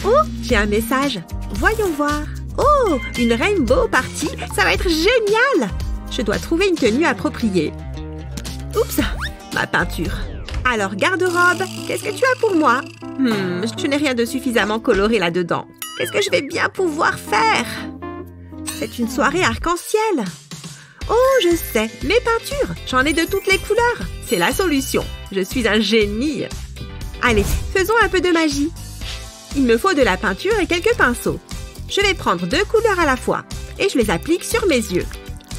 Speaker 1: Oh, j'ai un message. Voyons voir. Oh, une rainbow party, ça va être génial. Je dois trouver une tenue appropriée. Oups, ma peinture. Alors, garde-robe, qu'est-ce que tu as pour moi? Je n'ai rien de suffisamment coloré là-dedans. Qu'est-ce que je vais bien pouvoir faire? C'est une soirée arc-en-ciel. Oh, je sais, mes peintures. J'en ai de toutes les couleurs. C'est la solution. Je suis un génie. Allez, faisons un peu de magie. Il me faut de la peinture et quelques pinceaux. Je vais prendre 2 couleurs à la fois et je les applique sur mes yeux.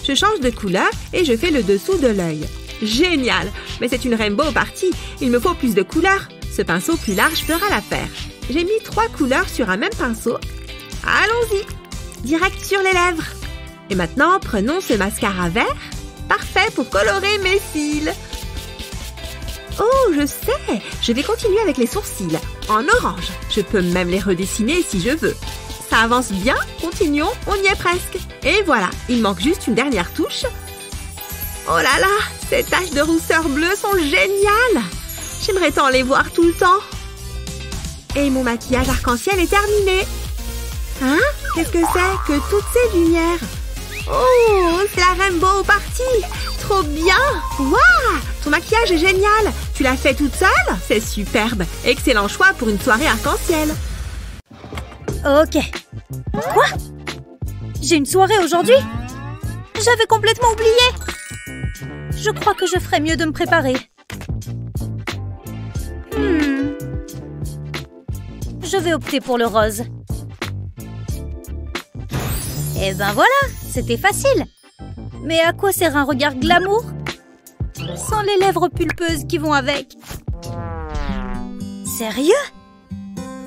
Speaker 1: Je change de couleur et je fais le dessous de l'œil. Génial! Mais c'est une rainbow party. Il me faut plus de couleurs. Ce pinceau plus large fera l'affaire. J'ai mis 3 couleurs sur un même pinceau. Allons-y! Direct sur les lèvres. Et maintenant, prenons ce mascara vert. Parfait pour colorer mes cils. Oh, je sais! Je vais continuer avec les sourcils. En orange. Je peux même les redessiner si je veux. Ça avance bien. Continuons, on y est presque. Et voilà, il manque juste une dernière touche. Oh là là, ces taches de rousseur bleue sont géniales. J'aimerais tant les voir tout le temps. Et mon maquillage arc-en-ciel est terminé. Hein? Qu'est-ce que c'est que toutes ces lumières? Oh, c'est la rainbow party. Trop bien. Waouh, ton maquillage est génial. Tu l'as fait toute seule? C'est superbe. Excellent choix pour une soirée arc-en-ciel.
Speaker 4: Ok. Quoi? J'ai une soirée aujourd'hui? J'avais complètement oublié. Je crois que je ferais mieux de me préparer. Je vais opter pour le rose. Et ben voilà, c'était facile. Mais à quoi sert un regard glamour sans les lèvres pulpeuses qui vont avec? Sérieux?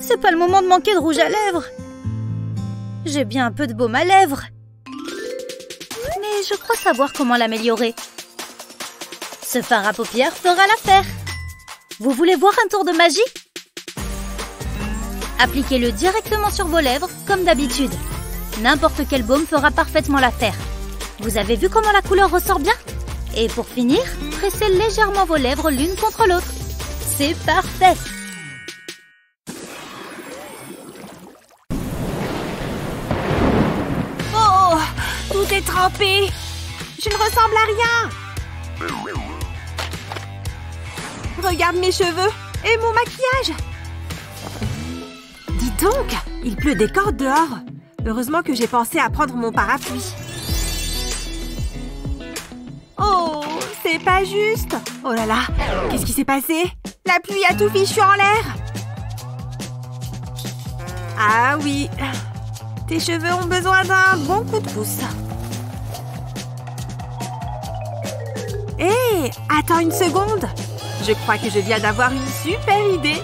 Speaker 4: C'est pas le moment de manquer de rouge à lèvres. J'ai bien un peu de baume à lèvres. Mais je crois savoir comment l'améliorer. Ce fard à paupières fera l'affaire. Vous voulez voir un tour de magie? Appliquez-le directement sur vos lèvres, comme d'habitude. N'importe quel baume fera parfaitement l'affaire. Vous avez vu comment la couleur ressort bien? Et pour finir, pressez légèrement vos lèvres l'une contre l'autre. C'est parfait!
Speaker 1: Oh, tout est trempé. Je ne ressemble à rien. Regarde mes cheveux et mon maquillage. Dis donc, il pleut des cordes dehors. Heureusement que j'ai pensé à prendre mon parapluie. Oh, c'est pas juste. Oh là là, qu'est-ce qui s'est passé? La pluie a tout fichu en l'air. Ah oui, tes cheveux ont besoin d'un bon coup de pouce. Hé, attends une seconde. Je crois que je viens d'avoir une super idée.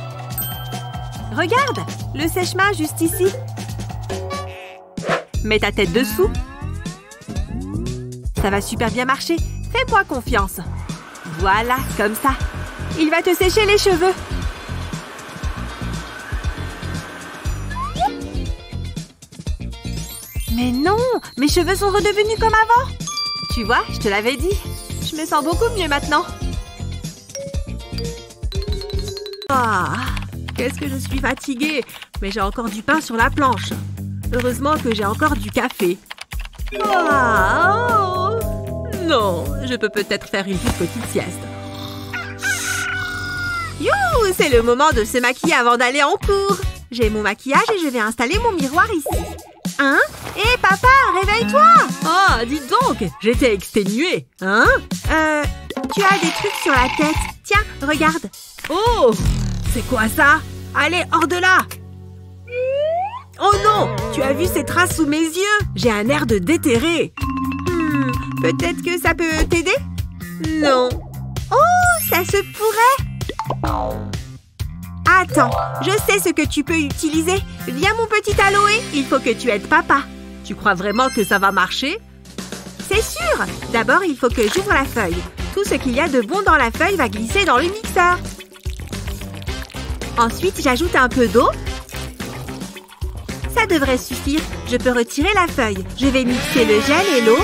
Speaker 1: Regarde, le sèche-main juste ici. Mets ta tête dessous. Ça va super bien marcher. Fais-moi confiance. Voilà, comme ça. Il va te sécher les cheveux. Mais non, mes cheveux sont redevenus comme avant. Tu vois, je te l'avais dit. Je me sens beaucoup mieux maintenant. Ah, qu'est-ce que je suis fatiguée. Mais j'ai encore du pain sur la planche. Heureusement que j'ai encore du café. Ah, oh. Non, je peux peut-être faire une toute petite sieste. Youhou, c'est le moment de se maquiller avant d'aller en cours. J'ai mon maquillage et je vais installer mon miroir ici. Hein? Hé, papa, réveille-toi!
Speaker 3: Ah, dites donc, j'étais exténuée, hein?
Speaker 1: Tu as des trucs sur la tête. Tiens, regarde.
Speaker 3: Oh! C'est quoi ça? Allez, hors de là! Oh non! Tu as vu ces traces sous mes yeux? J'ai un air de déterré.
Speaker 1: Peut-être que ça peut t'aider? Non. Oh, ça se pourrait. Attends, je sais ce que tu peux utiliser. Viens, mon petit aloé, il faut que tu aides papa.
Speaker 3: Tu crois vraiment que ça va marcher?
Speaker 1: C'est sûr. D'abord, il faut que j'ouvre la feuille. Tout ce qu'il y a de bon dans la feuille va glisser dans le mixeur. Ensuite, j'ajoute un peu d'eau. Ça devrait suffire. Je peux retirer la feuille. Je vais mixer le gel et l'eau.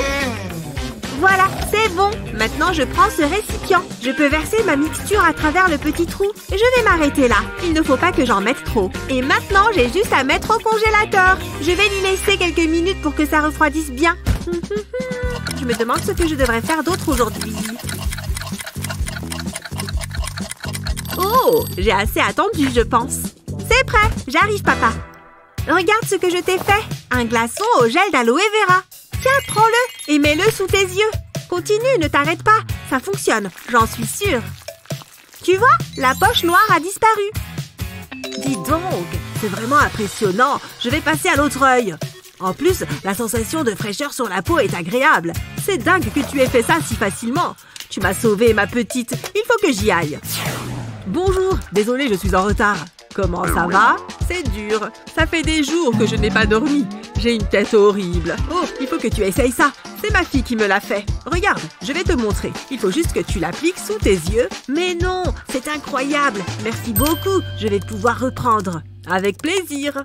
Speaker 1: Voilà, c'est bon. Maintenant, je prends ce récipient. Je peux verser ma mixture à travers le petit trou. Je vais m'arrêter là. Il ne faut pas que j'en mette trop. Et maintenant, j'ai juste à mettre au congélateur. Je vais l'y laisser quelques minutes pour que ça refroidisse bien. Je me demande ce que je devrais faire d'autre aujourd'hui. Oh, j'ai assez attendu, je pense. C'est prêt. J'arrive, papa. Regarde ce que je t'ai fait. Un glaçon au gel d'aloe vera. Tiens, prends-le et mets-le sous tes yeux. Continue, ne t'arrête pas. Ça fonctionne, j'en suis sûre. Tu vois, la poche noire a disparu.
Speaker 3: Dis donc, c'est vraiment impressionnant. Je vais passer à l'autre œil. En plus, la sensation de fraîcheur sur la peau est agréable. C'est dingue que tu aies fait ça si facilement. Tu m'as sauvée, ma petite. Il faut que j'y aille. Bonjour, désolée, je suis en retard. Comment ça va? C'est dur. Ça fait des jours que je n'ai pas dormi. J'ai une tête horrible. Oh, il faut que tu essayes ça. C'est ma fille qui me l'a fait. Regarde, je vais te montrer. Il faut juste que tu l'appliques sous tes yeux. Mais non, c'est incroyable. Merci beaucoup. Je vais pouvoir reprendre. Avec plaisir.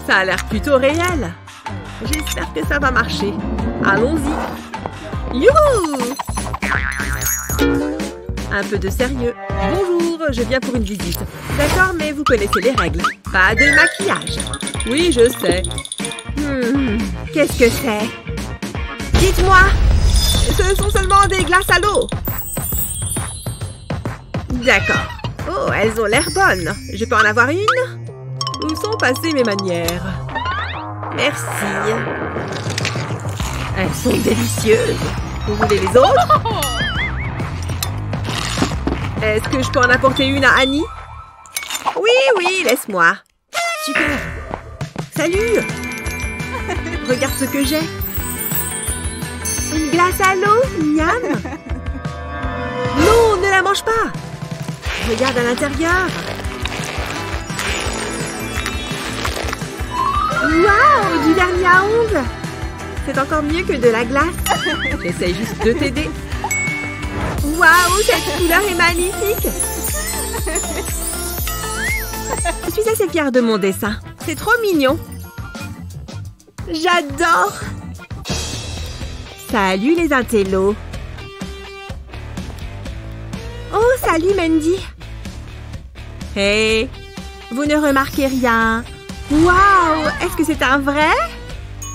Speaker 3: Ça a l'air plutôt réel. J'espère que ça va marcher. Allons-y. Youhou! Un peu de sérieux. Bonjour, je viens pour une visite. D'accord, mais vous connaissez les règles. Pas de maquillage. Oui, je sais.
Speaker 1: Qu'est-ce que c'est? Dites-moi.
Speaker 3: Ce sont seulement des glaces à l'eau.
Speaker 1: D'accord. Oh, elles ont l'air bonnes. Je peux en avoir une?
Speaker 3: Où sont passées mes manières?
Speaker 1: Merci.
Speaker 3: Elles sont délicieuses. Vous voulez les autres? Est-ce que je peux en apporter une à Annie?
Speaker 1: Oui, laisse-moi.
Speaker 3: Super. Salut. Regarde ce que j'ai.
Speaker 1: Une glace à l'eau, miam.
Speaker 3: Non, ne la mange pas. Regarde à l'intérieur.
Speaker 1: Waouh, du vernis à ongles. C'est encore mieux que de la glace.
Speaker 3: J'essaye juste de t'aider.
Speaker 1: Waouh, cette couleur est magnifique. Je suis assez fière de mon dessin. C'est trop mignon. J'adore. Salut les intellos. Oh, salut Mandy. Hey, vous ne remarquez rien. Waouh, est-ce que c'est un vrai?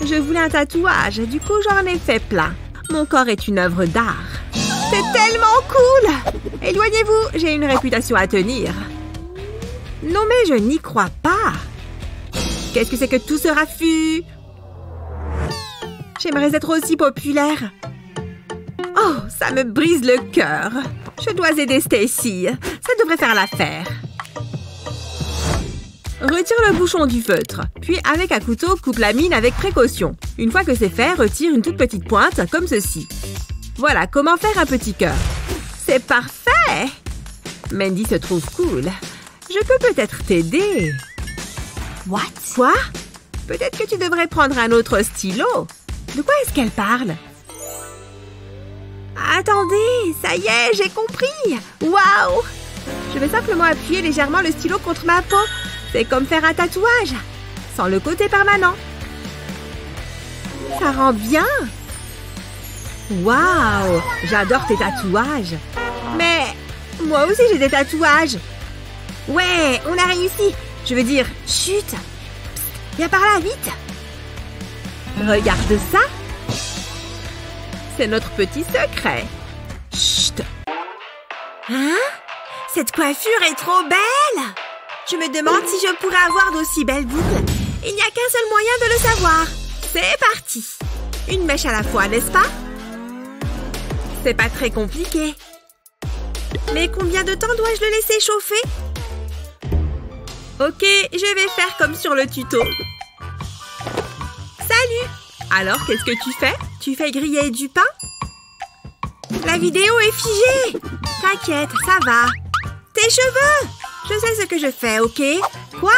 Speaker 1: Je voulais un tatouage, du coup j'en ai fait plein. Mon corps est une œuvre d'art. C'est tellement cool! Éloignez-vous, j'ai une réputation à tenir. Non mais je n'y crois pas. Qu'est-ce que c'est que tout ce raffut? J'aimerais être aussi populaire. Oh, ça me brise le cœur. Je dois aider Stacy. Ça devrait faire l'affaire. Retire le bouchon du feutre. Puis, avec un couteau, coupe la mine avec précaution. Une fois que c'est fait, retire une toute petite pointe, comme ceci. Voilà comment faire un petit cœur. C'est parfait! Mandy se trouve cool. Je peux peut-être t'aider.
Speaker 5: What?
Speaker 1: Quoi? Peut-être que tu devrais prendre un autre stylo. De quoi est-ce qu'elle parle? Attendez, ça y est, j'ai compris! Waouh! Je vais simplement appuyer légèrement le stylo contre ma peau. C'est comme faire un tatouage, sans le côté permanent. Ça rend bien! Waouh! J'adore tes tatouages. Mais moi aussi j'ai des tatouages. Ouais, on a réussi. Je veux dire, chut! Psst, viens par là, vite! Regarde ça! C'est notre petit secret. Chut! Hein? Cette coiffure est trop belle! Je me demande si je pourrais avoir d'aussi belles boucles. Il n'y a qu'un seul moyen de le savoir. C'est parti! Une mèche à la fois, n'est-ce pas? C'est pas très compliqué. Mais combien de temps dois-je le laisser chauffer? Ok, je vais faire comme sur le tuto. Salut! Alors, qu'est-ce que tu fais? Tu fais griller du pain? La vidéo est figée! T'inquiète, ça va. Tes cheveux! Je sais ce que je fais, ok? Quoi?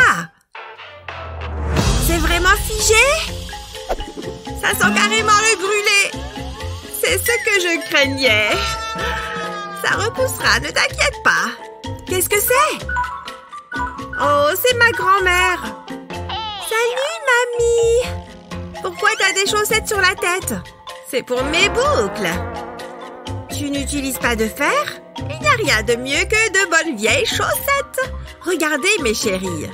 Speaker 1: C'est vraiment figé? Ça sent carrément le brûlé! C'est ce que je craignais. Ça repoussera, ne t'inquiète pas. Qu'est-ce que c'est? Oh, c'est ma grand-mère. Salut, mamie! Pourquoi t'as des chaussettes sur la tête? C'est pour mes boucles. Tu n'utilises pas de fer? Il n'y a rien de mieux que de bonnes vieilles chaussettes. Regardez, mes chéris.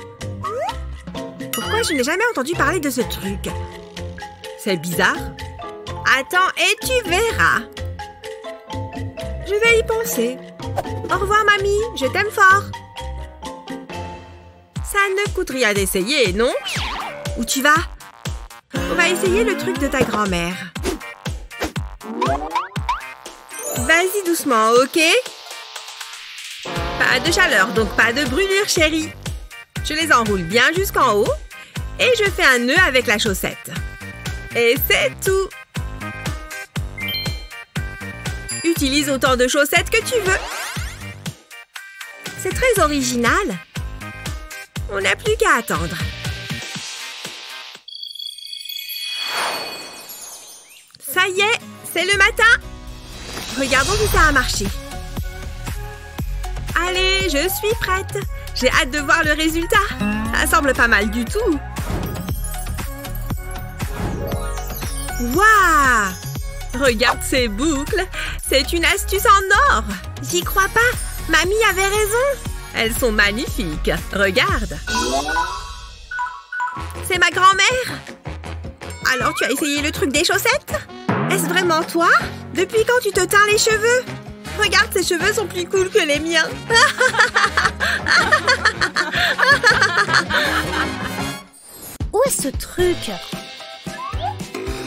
Speaker 1: Pourquoi je n'ai jamais entendu parler de ce truc? C'est bizarre. Attends et tu verras. Je vais y penser. Au revoir, mamie. Je t'aime fort. Ça ne coûte rien d'essayer, non? Où tu vas? On va essayer le truc de ta grand-mère. Vas-y doucement, ok? Pas de chaleur, donc pas de brûlure, chérie. Je les enroule bien jusqu'en haut et je fais un nœud avec la chaussette. Et c'est tout. Utilise autant de chaussettes que tu veux. C'est très original. On n'a plus qu'à attendre. Ça y est, c'est le matin. Regardons si ça a marché. Allez, je suis prête. J'ai hâte de voir le résultat. Ça semble pas mal du tout. Waouh! Regarde ces boucles. C'est une astuce en or. J'y crois pas. Mamie avait raison. Elles sont magnifiques. Regarde. C'est ma grand-mère. Alors, tu as essayé le truc des chaussettes? Est-ce vraiment toi? Depuis quand tu te teins les cheveux? Regarde, ses cheveux sont plus cool que les miens.
Speaker 4: Où est ce truc?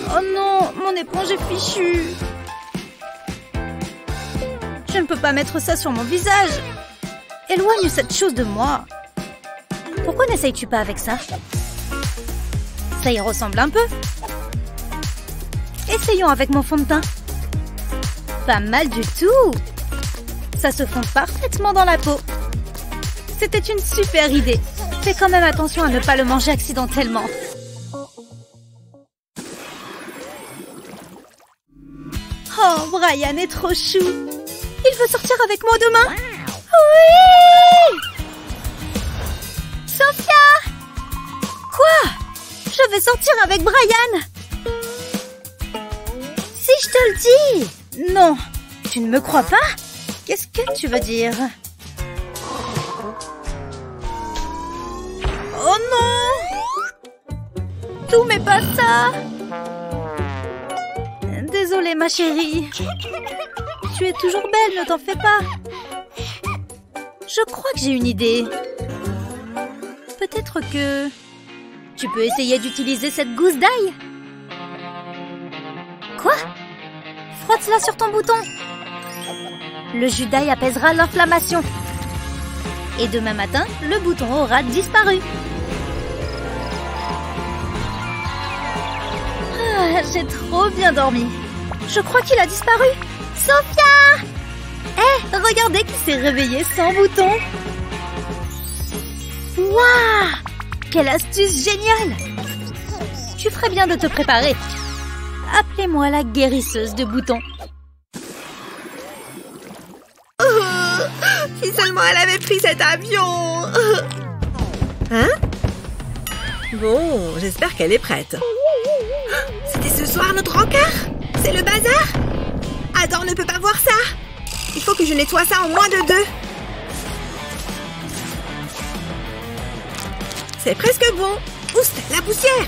Speaker 4: Oh non, mon éponge est fichue. Je ne peux pas mettre ça sur mon visage. Éloigne cette chose de moi. Pourquoi n'essayes-tu pas avec ça? Ça y ressemble un peu. Essayons avec mon fond de teint. Pas mal du tout. Ça se fond parfaitement dans la peau. C'était une super idée. Fais quand même attention à ne pas le manger accidentellement. Oh, Brian est trop chou. Il veut sortir avec moi demain. Oui! Sophia! Quoi? Je vais sortir avec Brian. Si je te le dis! Non, tu ne me crois pas? Qu'est-ce que tu veux dire? Oh non! Tout mais pas ça! Désolée ma chérie. Tu es toujours belle, ne t'en fais pas. Je crois que j'ai une idée. Peut-être que Tu peux essayer d'utiliser cette gousse d'ail. Quoi? Frotte-la sur ton bouton. Le jus d'ail apaisera l'inflammation. Et demain matin, le bouton aura disparu. Ah, j'ai trop bien dormi. Je crois qu'il a disparu. Sophia! Hé, regardez qui s'est réveillé sans bouton. Waouh! Quelle astuce géniale! Tu ferais bien de te préparer. Appelez-moi la guérisseuse de boutons.
Speaker 1: Si seulement elle avait pris cet avion.
Speaker 3: Hein? Bon, j'espère qu'elle est prête.
Speaker 1: C'était ce soir notre encart? C'est le bazar? Adam ne peut pas voir ça. Il faut que je nettoie ça en moins de 2. C'est presque bon. Oust, la poussière.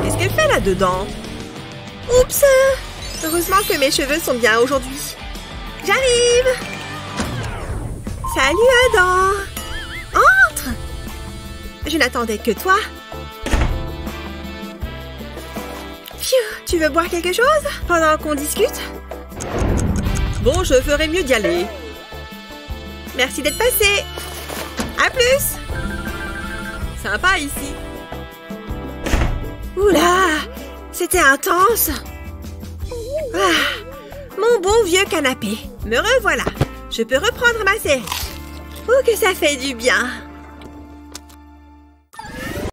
Speaker 3: Qu'est-ce qu'elle fait là-dedans?
Speaker 1: Oups. Heureusement que mes cheveux sont bien aujourd'hui. J'arrive. Salut Adam. Entre. Je n'attendais que toi. Pfiou, tu veux boire quelque chose pendant qu'on discute?
Speaker 3: Bon, je ferais mieux d'y aller.
Speaker 1: Merci d'être passé. À plus.
Speaker 3: Sympa ici.
Speaker 1: Oula, c'était intense. Ah, mon bon vieux canapé. Me revoilà. Je peux reprendre ma série. Oh, que ça fait du bien.